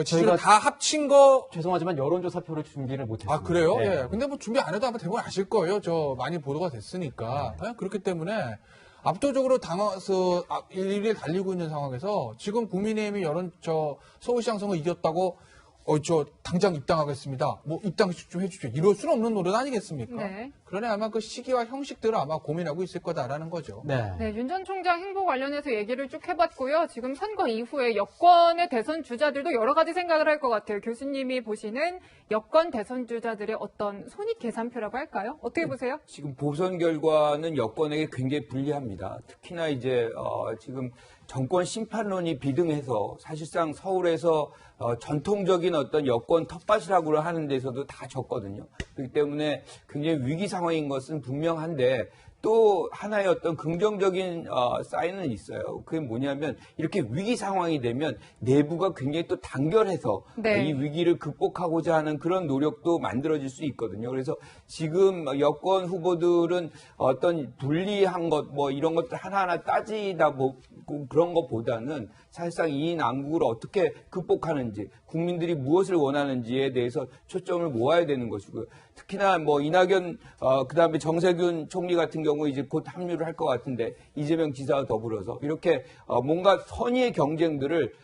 지지율 다 합친 거. 죄송하지만 여론조사표를 준비를 못했습니다. 아, 그래요? 네. 예. 근데 뭐 준비 안 해도 아마 대부분 아실 거예요. 많이 보도가 됐으니까. 예? 그렇기 때문에 압도적으로 당해서 일일 달리고 있는 상황에서 지금 국민의힘이 서울시장 선거 이겼다고 당장 입당하겠습니다. 뭐 입당 좀 해주죠. 이럴 수는 없는 노릇 아니겠습니까? 네. 그러니 아마 그 시기와 형식들을 아마 고민하고 있을 거다라는 거죠. 네. 네, 윤 전 총장 행보 관련해서 얘기를 쭉 해봤고요. 지금 선거 이후에 여권의 대선 주자들도 여러 가지 생각을 할 것 같아요. 교수님이 보시는 여권 대선 주자들의 어떤 손익 계산표라고 할까요? 어떻게 보세요? 지금 보선 결과는 여권에게 굉장히 불리합니다. 특히나 이제 지금 정권 심판론이 비등해서 사실상 서울에서 전통적인 어떤 여권 텃밭이라고 하는 데서도 다 졌거든요. 그렇기 때문에 굉장히 위기 상황인 것은 분명한데, 또 하나의 어떤 긍정적인 사인은 있어요. 그게 뭐냐면 이렇게 위기 상황이 되면 내부가 굉장히 또 단결해서 네. 이 위기를 극복하고자 하는 그런 노력도 만들어질 수 있거든요. 그래서 지금 여권 후보들은 어떤 불리한 것 뭐 이런 것들 하나하나 따지다 그런 것보다는 사실상 이 난국을 어떻게 극복하는지, 국민들이 무엇을 원하는지에 대해서 초점을 모아야 되는 것이고요. 특히나 뭐 이낙연 그다음에 정세균 총리 같은 경우 이제 곧 합류를 할 것 같은데, 이재명 지사와 더불어서 이렇게 뭔가 선의의 경쟁들을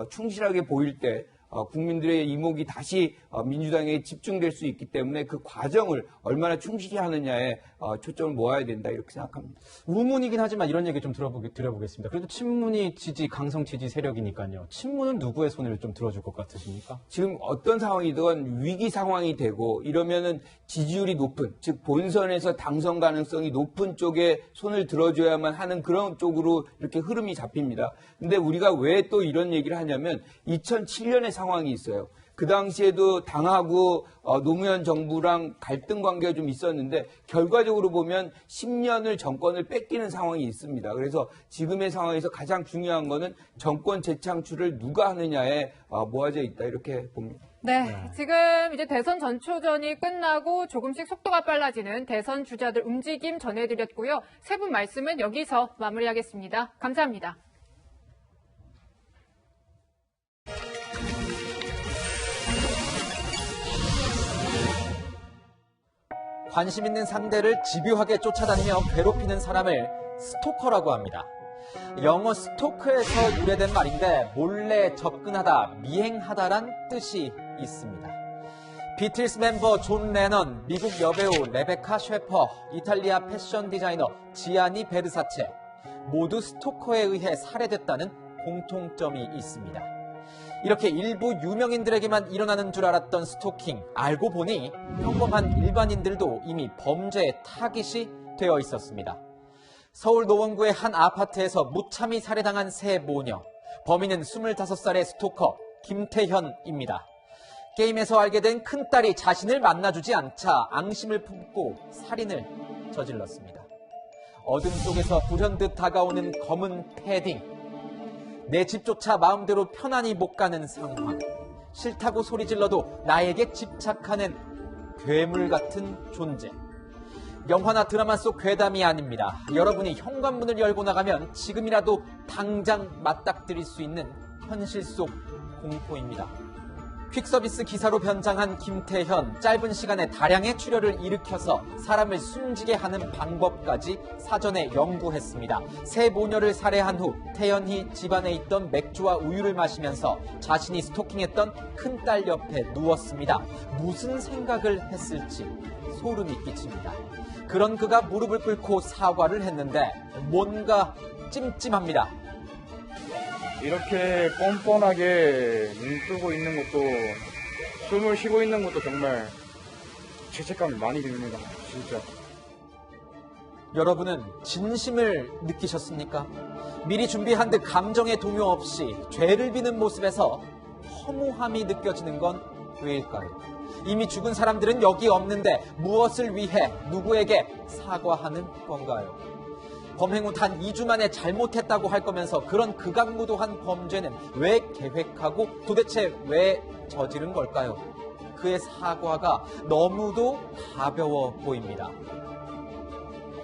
충실하게 보일 때 국민들의 이목이 다시 민주당에 집중될 수 있기 때문에 그 과정을 얼마나 충실히 하느냐에 초점을 모아야 된다 이렇게 생각합니다. 우문이긴 하지만 이런 얘기 좀 드려보겠습니다. 그래도 친문이 지지, 강성 지지 세력이니까요. 친문은 누구의 손을 좀 들어줄 것 같으십니까? 지금 어떤 상황이든 위기 상황이 되고 이러면은 지지율이 높은, 즉 본선에서 당선 가능성이 높은 쪽에 손을 들어줘야만 하는 그런 쪽으로 이렇게 흐름이 잡힙니다. 근데 우리가 왜 또 이런 얘기를 하냐면 2007년의 상황이 있어요. 그 당시에도 당하고 노무현 정부랑 갈등 관계가 좀 있었는데 결과적으로 보면 10년을 정권을 뺏기는 상황이 있습니다. 그래서 지금의 상황에서 가장 중요한 거는 정권 재창출을 누가 하느냐에 모아져 있다 이렇게 봅니다. 네, 지금 이제 대선 전초전이 끝나고 조금씩 속도가 빨라지는 대선 주자들 움직임 전해드렸고요. 세 분 말씀은 여기서 마무리하겠습니다. 감사합니다. 관심 있는 상대를 집요하게 쫓아다니며 괴롭히는 사람을 스토커라고 합니다. 영어 스토크에서 유래된 말인데 몰래 접근하다, 미행하다란 뜻이 있습니다. 비틀스 멤버 존 레넌, 미국 여배우 레베카 셰퍼, 이탈리아 패션 디자이너 지아니 베르사체 모두 스토커에 의해 살해됐다는 공통점이 있습니다. 이렇게 일부 유명인들에게만 일어나는 줄 알았던 스토킹, 알고 보니 평범한 일반인들도 이미 범죄의 타깃이 되어 있었습니다. 서울 노원구의 한 아파트에서 무참히 살해당한 세 모녀. 범인은 25살의 스토커 김태현입니다. 게임에서 알게 된 큰딸이 자신을 만나주지 않자 앙심을 품고 살인을 저질렀습니다. 어둠 속에서 불현듯 다가오는 검은 패딩. 내 집조차 마음대로 편안히 못 가는 상황. 싫다고 소리 질러도 나에게 집착하는 괴물 같은 존재. 영화나 드라마 속 괴담이 아닙니다. 여러분이 현관문을 열고 나가면 지금이라도 당장 맞닥뜨릴 수 있는 현실 속 공포입니다. 퀵서비스 기사로 변장한 김태현, 짧은 시간에 다량의 출혈을 일으켜서 사람을 숨지게 하는 방법까지 사전에 연구했습니다. 세 모녀를 살해한 후 태현이 집안에 있던 맥주와 우유를 마시면서 자신이 스토킹했던 큰딸 옆에 누웠습니다. 무슨 생각을 했을지 소름이 끼칩니다. 그런 그가 무릎을 꿇고 사과를 했는데 뭔가 찜찜합니다. 이렇게 뻔뻔하게 눈 뜨고 있는 것도, 숨을 쉬고 있는 것도 정말 죄책감이 많이 듭니다. 진짜. 여러분은 진심을 느끼셨습니까? 미리 준비한 듯 감정의 동요 없이 죄를 비는 모습에서 허무함이 느껴지는 건 왜일까요? 이미 죽은 사람들은 여기 없는데 무엇을 위해 누구에게 사과하는 건가요? 범행 후 단 2주 만에 잘못했다고 할 거면서 그런 극악무도한 범죄는 왜 계획하고 도대체 왜 저지른 걸까요? 그의 사과가 너무도 가벼워 보입니다.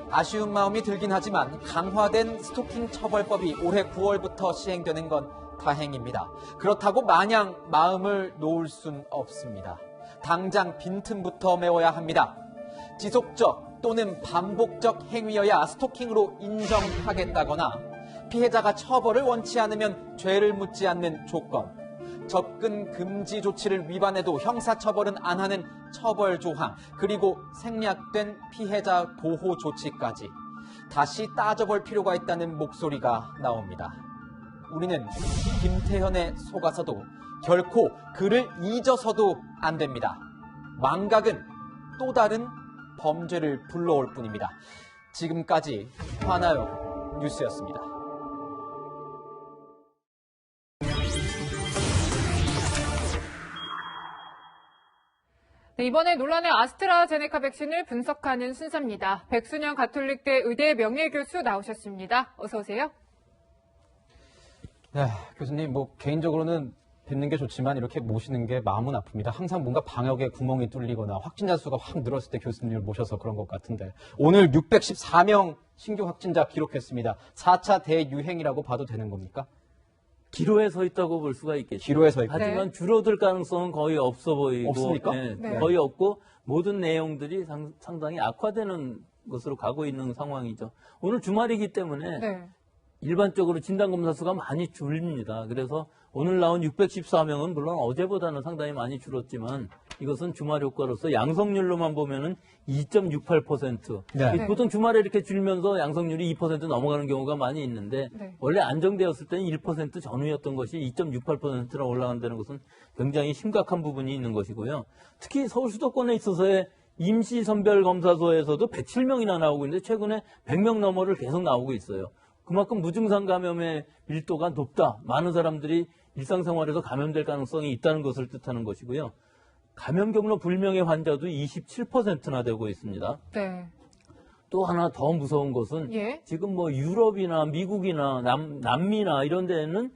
아쉬운 마음이 들긴 하지만 강화된 스토킹 처벌법이 올해 9월부터 시행되는 건 다행입니다. 그렇다고 마냥 마음을 놓을 순 없습니다. 당장 빈틈부터 메워야 합니다. 지속적 또는 반복적 행위여야 스토킹으로 인정하겠다거나 피해자가 처벌을 원치 않으면 죄를 묻지 않는 조건, 접근 금지 조치를 위반해도 형사처벌은 안 하는 처벌 조항, 그리고 생략된 피해자 보호 조치까지 다시 따져볼 필요가 있다는 목소리가 나옵니다. 우리는 김태현에 속아서도 결코 그를 잊어서도 안 됩니다. 망각은 또 다른 범죄를 불러올 뿐입니다. 지금까지 화나요 뉴스였습니다. 네, 이번에 논란의 아스트라제네카 백신을 분석하는 순서입니다. 백순영 가톨릭대 의대 명예교수 나오셨습니다. 어서 오세요. 네, 교수님, 개인적으로는 뵙는 게 좋지만 이렇게 모시는 게 마음은 아픕니다. 항상 뭔가 방역에 구멍이 뚫리거나 확진자 수가 확 늘었을 때 교수님을 모셔서 그런 것 같은데 오늘 614명 신규 확진자 기록했습니다. 4차 대유행이라고 봐도 되는 겁니까? 기로에 서 있다고 볼 수가 있겠죠. 기로에 서 있고. 하지만 줄어들 가능성은 거의 없어 보이고. 없습니까? 네. 거의 없고 모든 내용들이 상당히 악화되는 것으로 가고 있는 상황이죠. 오늘 주말이기 때문에 일반적으로 진단검사 수가 많이 줄입니다. 그래서 오늘 나온 614명은 물론 어제보다는 상당히 많이 줄었지만 이것은 주말 효과로서 양성률로만 보면은 2.68%. 네. 보통 주말에 이렇게 줄면서 양성률이 2% 넘어가는 경우가 많이 있는데 원래 안정되었을 때는 1% 전후였던 것이 2.68%로 올라간다는 것은 굉장히 심각한 부분이 있는 것이고요. 특히 서울 수도권에 있어서의 임시선별검사소에서도 107명이나 나오고 있는데 최근에 100명 너머를 계속 나오고 있어요. 그만큼 무증상 감염의 밀도가 높다. 많은 사람들이 일상생활에서 감염될 가능성이 있다는 것을 뜻하는 것이고요. 감염 경로 불명의 환자도 27%나 되고 있습니다. 네. 또 하나 더 무서운 것은 지금 뭐 유럽이나 미국이나 남미나 이런 데는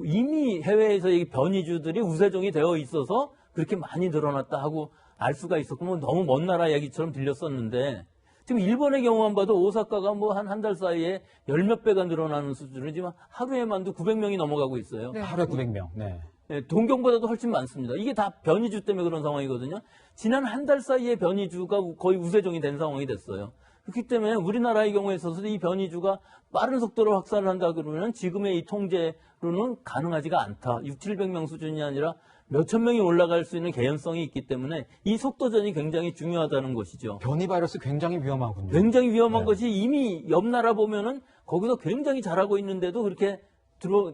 이미 해외에서 이 변이주들이 우세종이 되어 있어서 그렇게 많이 늘어났다 하고 알 수가 있었고 뭐 너무 먼 나라 얘기처럼 들렸었는데 지금 일본의 경우만 봐도 오사카가 뭐 한 달 사이에 10몇 배가 늘어나는 수준으로 지금 하루에만도 900명이 넘어가고 있어요. 하루에 900명. 네. 네, 동경보다도 훨씬 많습니다. 이게 다 변이주 때문에 그런 상황이거든요. 지난 한 달 사이에 변이주가 거의 우세종이 된 상황이 됐어요. 그렇기 때문에 우리나라의 경우에 있어서도 이 변이주가 빠른 속도로 확산을 한다 그러면 지금의 이 통제로는 가능하지가 않다. 600~700명 수준이 아니라 몇천 명이 올라갈 수 있는 개연성이 있기 때문에 이 속도전이 굉장히 중요하다는 것이죠. 변이 바이러스 굉장히 위험하군요. 굉장히 위험한 것이 이미 옆 나라 보면은 거기서 굉장히 잘하고 있는데도 그렇게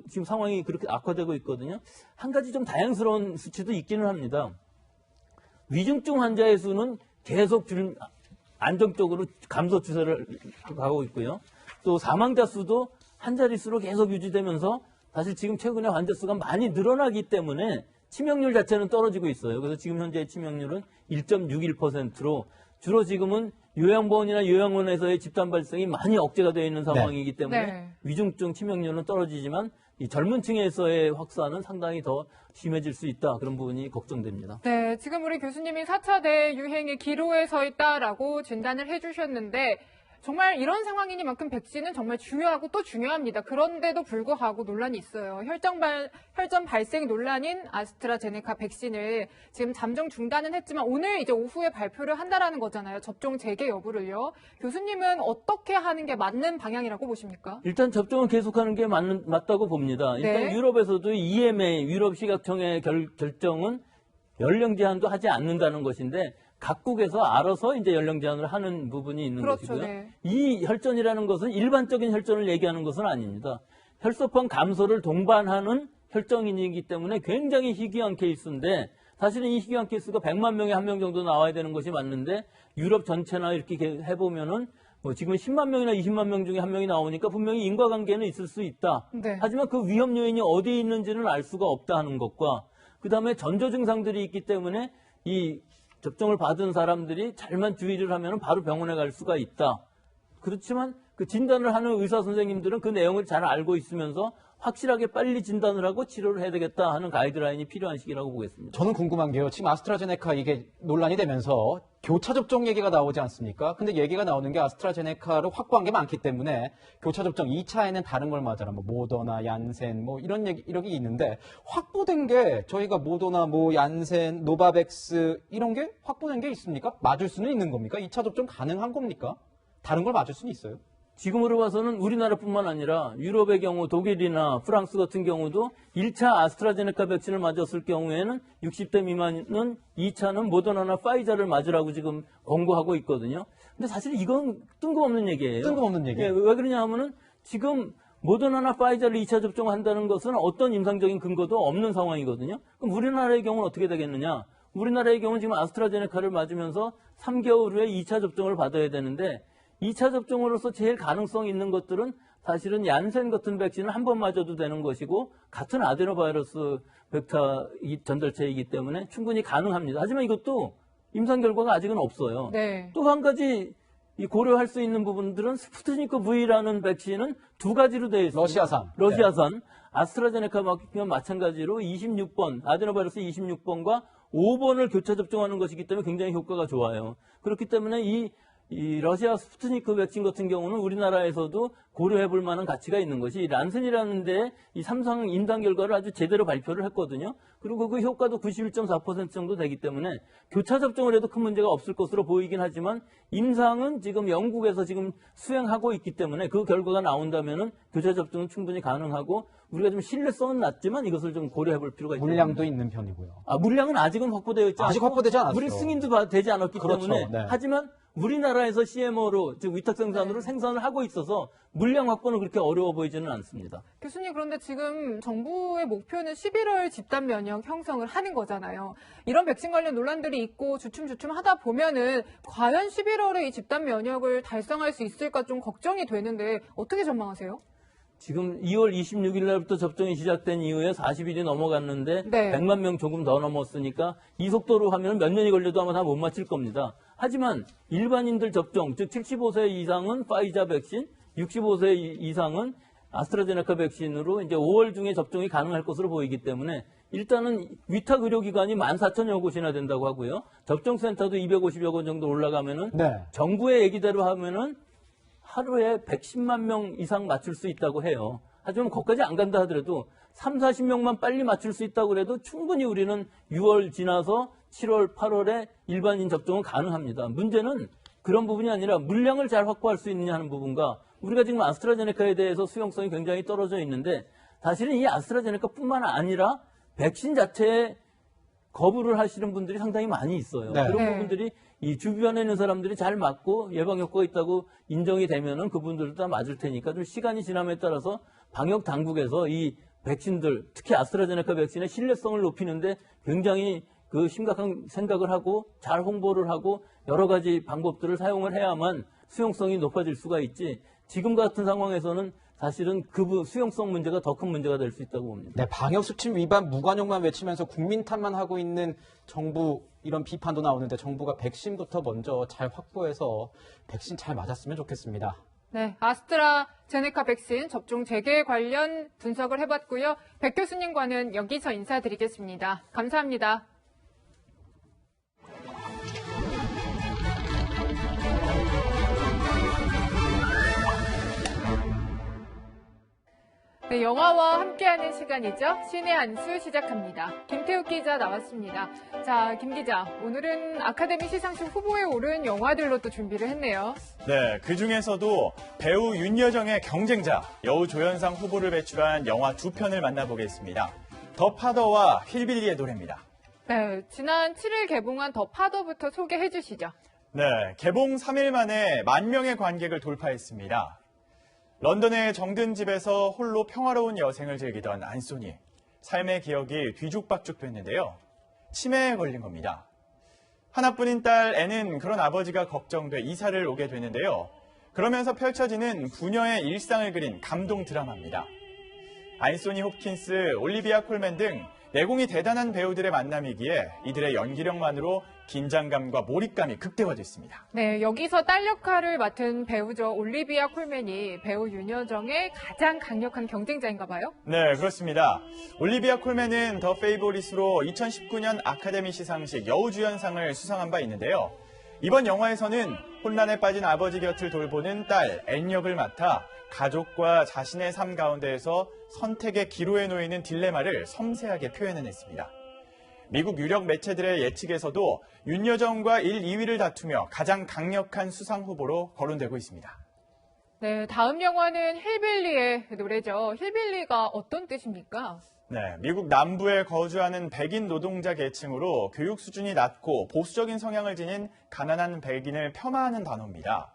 지금 상황이 그렇게 악화되고 있거든요. 한 가지 좀 다양스러운 수치도 있기는 합니다. 위중증 환자의 수는 계속 안정적으로 감소 추세를 가고 있고요. 또 사망자 수도 한 자릿수로 계속 유지되면서 사실 지금 최근에 환자 수가 많이 늘어나기 때문에 치명률 자체는 떨어지고 있어요. 그래서 지금 현재의 치명률은 1.61%로 주로 지금은 요양보험이나 요양원에서의 집단 발생이 많이 억제가 되어 있는 상황이기 때문에 위중증 치명률은 떨어지지만 이 젊은 층에서의 확산은 상당히 더 심해질 수 있다. 그런 부분이 걱정됩니다. 네, 지금 우리 교수님이 4차 대유행의 기로에 서 있다라고 진단을 해주셨는데 정말 이런 상황이니만큼 백신은 정말 중요하고 또 중요합니다. 그런데도 불구하고 논란이 있어요. 혈전 발생 논란인 아스트라제네카 백신을 지금 잠정 중단은 했지만 오늘 이제 오후에 발표를 한다라는 거잖아요. 접종 재개 여부를요. 교수님은 어떻게 하는 게 맞는 방향이라고 보십니까? 일단 접종을 계속하는 게 맞다고 봅니다. 일단 유럽에서도 EMA, 유럽시각청의 결정은 연령 제한도 하지 않는다는 것인데 각국에서 알아서 이제 연령 제한을 하는 부분이 있는 것이고요. 이 혈전이라는 것은 일반적인 혈전을 얘기하는 것은 아닙니다. 혈소판 감소를 동반하는 혈전이기 때문에 굉장히 희귀한 케이스인데 사실은 이 희귀한 케이스가 100만 명에 1명 정도 나와야 되는 것이 맞는데 유럽 전체나 이렇게 해보면은 뭐 지금 10만 명이나 20만 명 중에 1명이 나오니까 분명히 인과관계는 있을 수 있다. 하지만 그 위험 요인이 어디에 있는지는 알 수가 없다 하는 것과 그다음에 전조 증상들이 있기 때문에 이 접종을 받은 사람들이 잘만 주의를 하면 바로 병원에 갈 수가 있다. 그렇지만 그 진단을 하는 의사 선생님들은 그 내용을 잘 알고 있으면서 확실하게 빨리 진단을 하고 치료를 해야 되겠다 하는 가이드라인이 필요한 시기라고 보겠습니다. 저는 궁금한 게요. 지금 아스트라제네카 이게 논란이 되면서 교차 접종 얘기가 나오지 않습니까? 근데 얘기가 나오는 게 아스트라제네카를 확보한 게 많기 때문에 교차 접종 2차에는 다른 걸 맞아라. 뭐 모더나, 얀센 뭐 이런 얘기 있는데 확보된 게 저희가 모더나, 뭐 얀센, 노바백스 이런 게 확보된 게 있습니까? 맞을 수는 있는 겁니까? 2차 접종 가능한 겁니까? 다른 걸 맞을 수는 있어요? 지금으로 봐서는 우리나라뿐만 아니라 유럽의 경우 독일이나 프랑스 같은 경우도 1차 아스트라제네카 백신을 맞았을 경우에는 60대 미만은 2차는 모더나나 파이자를 맞으라고 지금 권고하고 있거든요. 근데 사실 이건 뜬금없는 얘기예요. 뜬금없는 얘기예요. 왜 그러냐 하면은 지금 모더나나 파이자를 2차 접종한다는 것은 어떤 임상적인 근거도 없는 상황이거든요. 그럼 우리나라의 경우는 어떻게 되겠느냐? 우리나라의 경우는 지금 아스트라제네카를 맞으면서 3개월 후에 2차 접종을 받아야 되는데 2차 접종으로서 제일 가능성 있는 것들은 사실은 얀센 같은 백신을 한 번 맞아도 되는 것이고 같은 아데노바이러스 벡터 전달체이기 때문에 충분히 가능합니다. 하지만 이것도 임상 결과가 아직은 없어요. 또 한 가지 고려할 수 있는 부분들은 스푸트니크 V라는 백신은 두 가지로 되어 있습니다. 러시아산. 아스트라제네카 마찬가지로 26번, 아데노바이러스 26번과 5번을 교차 접종하는 것이기 때문에 굉장히 효과가 좋아요. 그렇기 때문에 이 러시아 스푸트니크 백신 같은 경우는 우리나라에서도 고려해 볼 만한 가치가 있는 것이 란슨이라는 데 이 삼성 임상 결과를 아주 제대로 발표를 했거든요. 그리고 그 효과도 91.4% 정도 되기 때문에 교차 접종을 해도 큰 문제가 없을 것으로 보이긴 하지만 임상은 지금 영국에서 지금 수행하고 있기 때문에 그 결과가 나온다면은 교차 접종은 충분히 가능하고 우리가 좀 신뢰성은 낮지만 이것을 좀 고려해 볼 필요가 있다. 물량도 있는 편이고요. 물량은 아직은 확보되어 있지 않고 아직 확보되지 않았어요. 우리 승인도 되지 않았기 그렇죠. 때문에 네. 하지만 우리나라에서 CMO로 즉 위탁 생산으로 생산을 하고 있어서 물량 확보는 그렇게 어려워 보이지는 않습니다. 교수님, 그런데 지금 정부의 목표는 11월 집단 면역 형성을 하는 거잖아요. 이런 백신 관련 논란들이 있고 주춤주춤 하다 보면은 과연 11월에 이 집단 면역을 달성할 수 있을까 좀 걱정이 되는데 어떻게 전망하세요? 지금 2월 26일 날부터 접종이 시작된 이후에 40일이 넘어갔는데 네. 100만 명 조금 더 넘었으니까 이 속도로 하면 몇 년이 걸려도 아마 다 못 맞힐 겁니다. 하지만 일반인들 접종, 즉 75세 이상은 파이자 백신, 65세 이상은 아스트라제네카 백신으로 이제 5월 중에 접종이 가능할 것으로 보이기 때문에 일단은 위탁 의료기관이 14,000여 곳이나 된다고 하고요. 접종센터도 250여 곳 정도 올라가면은 네. 정부의 얘기대로 하면은 하루에 110만 명 이상 맞출 수 있다고 해요. 하지만 거기까지 안 간다 하더라도 3, 40명만 빨리 맞출 수 있다고 해도 충분히 우리는 6월 지나서 7월, 8월에 일반인 접종은 가능합니다. 문제는 그런 부분이 아니라 물량을 잘 확보할 수 있느냐 하는 부분과 우리가 지금 아스트라제네카에 대해서 수용성이 굉장히 떨어져 있는데 사실은 이 아스트라제네카뿐만 아니라 백신 자체에 거부를 하시는 분들이 상당히 많이 있어요. 네. 그런 네. 부분들이 이 주변에 있는 사람들이 잘 맞고 예방 효과가 있다고 인정이 되면은 그분들도 다 맞을 테니까 좀 시간이 지남에 따라서 방역 당국에서 이 백신들 특히 아스트라제네카 백신의 신뢰성을 높이는데 굉장히 그 심각한 생각을 하고 잘 홍보를 하고 여러 가지 방법들을 사용을 해야만 수용성이 높아질 수가 있지 지금 같은 상황에서는 사실은 그 수용성 문제가 더 큰 문제가 될 수 있다고 봅니다. 네, 방역수칙 위반 무관용만 외치면서 국민 탓만 하고 있는 정부 이런 비판도 나오는데 정부가 백신부터 먼저 잘 확보해서 백신 잘 맞았으면 좋겠습니다. 네, 아스트라제네카 백신 접종 재개 관련 분석을 해봤고요. 백 교수님과는 여기서 인사드리겠습니다. 감사합니다. 네, 영화와 함께하는 시간이죠. 신의 한 수 시작합니다. 김태욱 기자 나왔습니다. 자, 김 기자, 오늘은 아카데미 시상식 후보에 오른 영화들로 또 준비를 했네요. 네, 그중에서도 배우 윤여정의 경쟁자, 여우 조연상 후보를 배출한 영화 두 편을 만나보겠습니다. 더 파더와 힐빌리의 노래입니다. 네, 지난 7일 개봉한 더 파더부터 소개해 주시죠. 네, 개봉 3일 만에 10,000명의 관객을 돌파했습니다. 런던의 정든 집에서 홀로 평화로운 여생을 즐기던 안소니. 삶의 기억이 뒤죽박죽 됐는데요. 치매에 걸린 겁니다. 하나뿐인 딸 앤은 그런 아버지가 걱정돼 이사를 오게 되는데요. 그러면서 펼쳐지는 부녀의 일상을 그린 감동 드라마입니다. 안소니 홉킨스, 올리비아 콜맨 등 내공이 대단한 배우들의 만남이기에 이들의 연기력만으로 긴장감과 몰입감이 극대화됐습니다. 네, 여기서 딸 역할을 맡은 배우죠. 올리비아 콜맨이 배우 윤여정의 가장 강력한 경쟁자인가 봐요? 네, 그렇습니다. 올리비아 콜맨은 더 페이보릿으로 2019년 아카데미 시상식 여우주연상을 수상한 바 있는데요. 이번 영화에서는 혼란에 빠진 아버지 곁을 돌보는 딸 앤 역을 맡아 가족과 자신의 삶 가운데에서 선택의 기로에 놓이는 딜레마를 섬세하게 표현해냈습니다. 미국 유력 매체들의 예측에서도 윤여정과 1, 2위를 다투며 가장 강력한 수상 후보로 거론되고 있습니다. 네, 다음 영화는 힐빌리의 노래죠. 힐빌리가 어떤 뜻입니까? 네, 미국 남부에 거주하는 백인 노동자 계층으로 교육 수준이 낮고 보수적인 성향을 지닌 가난한 백인을 폄하하는 단어입니다.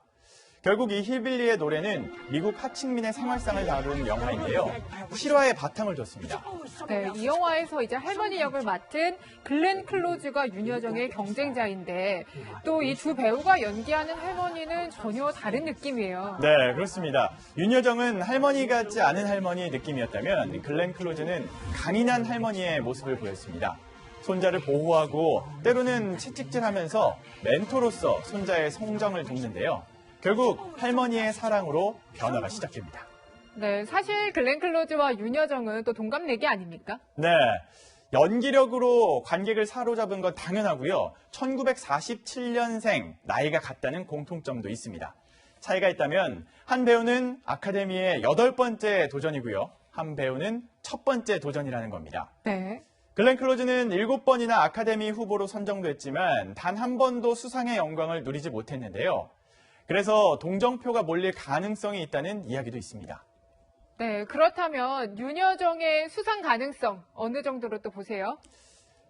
결국 이 힐빌리의 노래는 미국 하층민의 생활상을 다룬 영화인데요. 실화에 바탕을 뒀습니다. 네, 이 영화에서 이제 할머니 역을 맡은 글렌 클로즈가 윤여정의 경쟁자인데 또 이 두 배우가 연기하는 할머니는 전혀 다른 느낌이에요. 네, 그렇습니다. 윤여정은 할머니 같지 않은 할머니의 느낌이었다면 글렌 클로즈는 강인한 할머니의 모습을 보였습니다. 손자를 보호하고 때로는 채찍질하면서 멘토로서 손자의 성장을 돕는데요. 결국 할머니의 사랑으로 변화가 시작됩니다. 네, 사실 글렌 클로즈와 윤여정은 또 동갑내기 아닙니까? 네, 연기력으로 관객을 사로잡은 건 당연하고요. 1947년생 나이가 같다는 공통점도 있습니다. 차이가 있다면 한 배우는 아카데미의 8번째 도전이고요. 한 배우는 첫 번째 도전이라는 겁니다. 네. 글렌 클로즈는 7번이나 아카데미 후보로 선정됐지만 단 한 번도 수상의 영광을 누리지 못했는데요. 그래서 동정표가 몰릴 가능성이 있다는 이야기도 있습니다. 네, 그렇다면 윤여정의 수상 가능성 어느 정도로 또 보세요?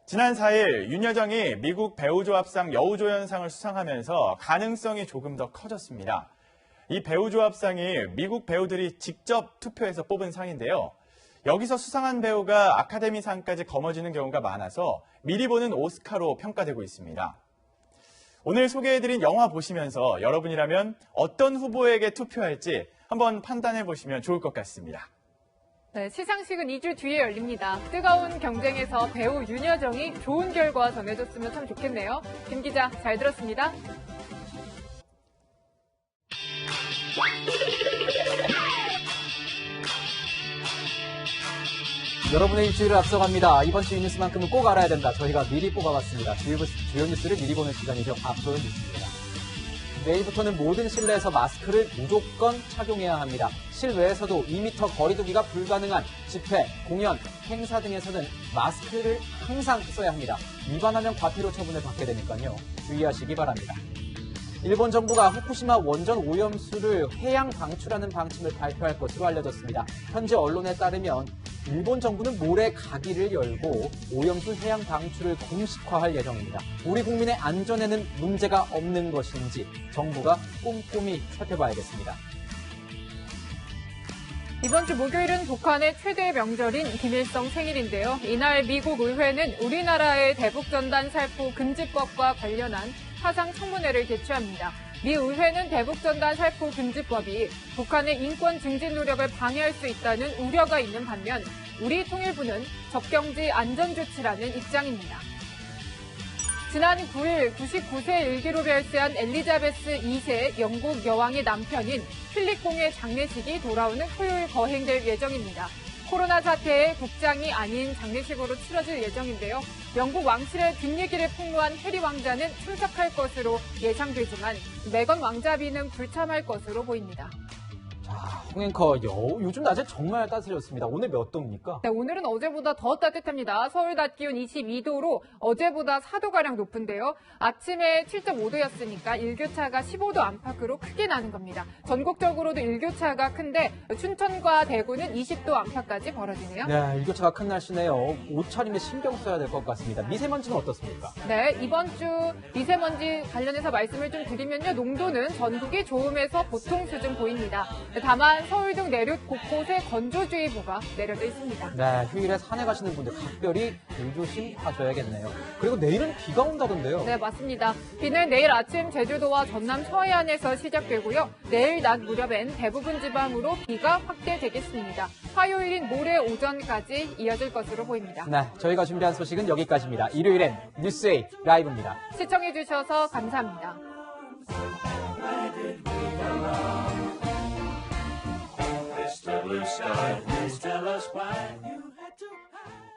지난 4일 윤여정이 미국 배우조합상 여우조연상을 수상하면서 가능성이 조금 더 커졌습니다. 이 배우조합상이 미국 배우들이 직접 투표해서 뽑은 상인데요. 여기서 수상한 배우가 아카데미상까지 거머쥐는 경우가 많아서 미리 보는 오스카로 평가되고 있습니다. 오늘 소개해드린 영화 보시면서 여러분이라면 어떤 후보에게 투표할지 한번 판단해 보시면 좋을 것 같습니다. 네, 시상식은 2주 뒤에 열립니다. 뜨거운 경쟁에서 배우 윤여정이 좋은 결과 전해줬으면 참 좋겠네요. 김 기자, 잘 들었습니다. 여러분의 일주일을 앞서갑니다. 이번 주 이 뉴스만큼은 꼭 알아야 된다. 저희가 미리 뽑아봤습니다. 주요 뉴스를 미리 보는 시간이죠. 앞서 뉴스입니다. 내일부터는 모든 실내에서 마스크를 무조건 착용해야 합니다. 실외에서도 2m 거리두기가 불가능한 집회, 공연, 행사 등에서는 마스크를 항상 써야 합니다. 위반하면 과태료 처분을 받게 되니까요. 주의하시기 바랍니다. 일본 정부가 후쿠시마 원전 오염수를 해양 방출하는 방침을 발표할 것으로 알려졌습니다. 현재 언론에 따르면 일본 정부는 모레 가기를 열고 오염수 해양 방출을 공식화할 예정입니다. 우리 국민의 안전에는 문제가 없는 것인지 정부가 꼼꼼히 살펴봐야겠습니다. 이번 주 목요일은 북한의 최대 명절인 김일성 생일인데요. 이날 미국 의회는 우리나라의 대북전단 살포 금지법과 관련한 사상 청문회를 개최합니다. 미 의회는 대북전단 살포 금지법이 북한의 인권 증진 노력을 방해할 수 있다는 우려가 있는 반면 우리 통일부는 접경지 안전조치라는 입장입니다. 지난 9일 99세 일기로 별세한 엘리자베스 2세 영국 여왕의 남편인 필립 공의 장례식이 돌아오는 토요일 거행될 예정입니다. 코로나 사태에 국장이 아닌 장례식으로 치러질 예정인데요. 영국 왕실의 뒷얘기를 폭로한 해리 왕자는 참석할 것으로 예상되지만 메건 왕자비는 불참할 것으로 보입니다. 홍앵커, 요즘 낮에 정말 따스해졌습니다. 오늘 몇 도입니까? 네, 오늘은 어제보다 더 따뜻합니다. 서울 낮 기온 22도로 어제보다 4도가량 높은데요. 아침에 7.5도였으니까 일교차가 15도 안팎으로 크게 나는 겁니다. 전국적으로도 일교차가 큰데 춘천과 대구는 20도 안팎까지 벌어지네요. 네, 일교차가 큰 날씨네요. 옷차림에 신경 써야 될 것 같습니다. 미세먼지는 어떻습니까? 네, 이번 주 미세먼지 관련해서 말씀을 좀 드리면요. 농도는 전국이 좋음에서 보통 수준 보입니다. 다만 서울 등 내륙 곳곳에 건조주의보가 내려져 있습니다. 네, 휴일에 산에 가시는 분들 각별히 불조심 하셔야겠네요. 그리고 내일은 비가 온다던데요. 네, 맞습니다. 비는 내일 아침 제주도와 전남 서해안에서 시작되고요. 내일 낮 무렵엔 대부분 지방으로 비가 확대되겠습니다. 화요일인 모레 오전까지 이어질 것으로 보입니다. 네, 저희가 준비한 소식은 여기까지입니다. 일요일엔 뉴스에이 라이브입니다. 시청해주셔서 감사합니다. Mr. Blue Sky, please tell us why you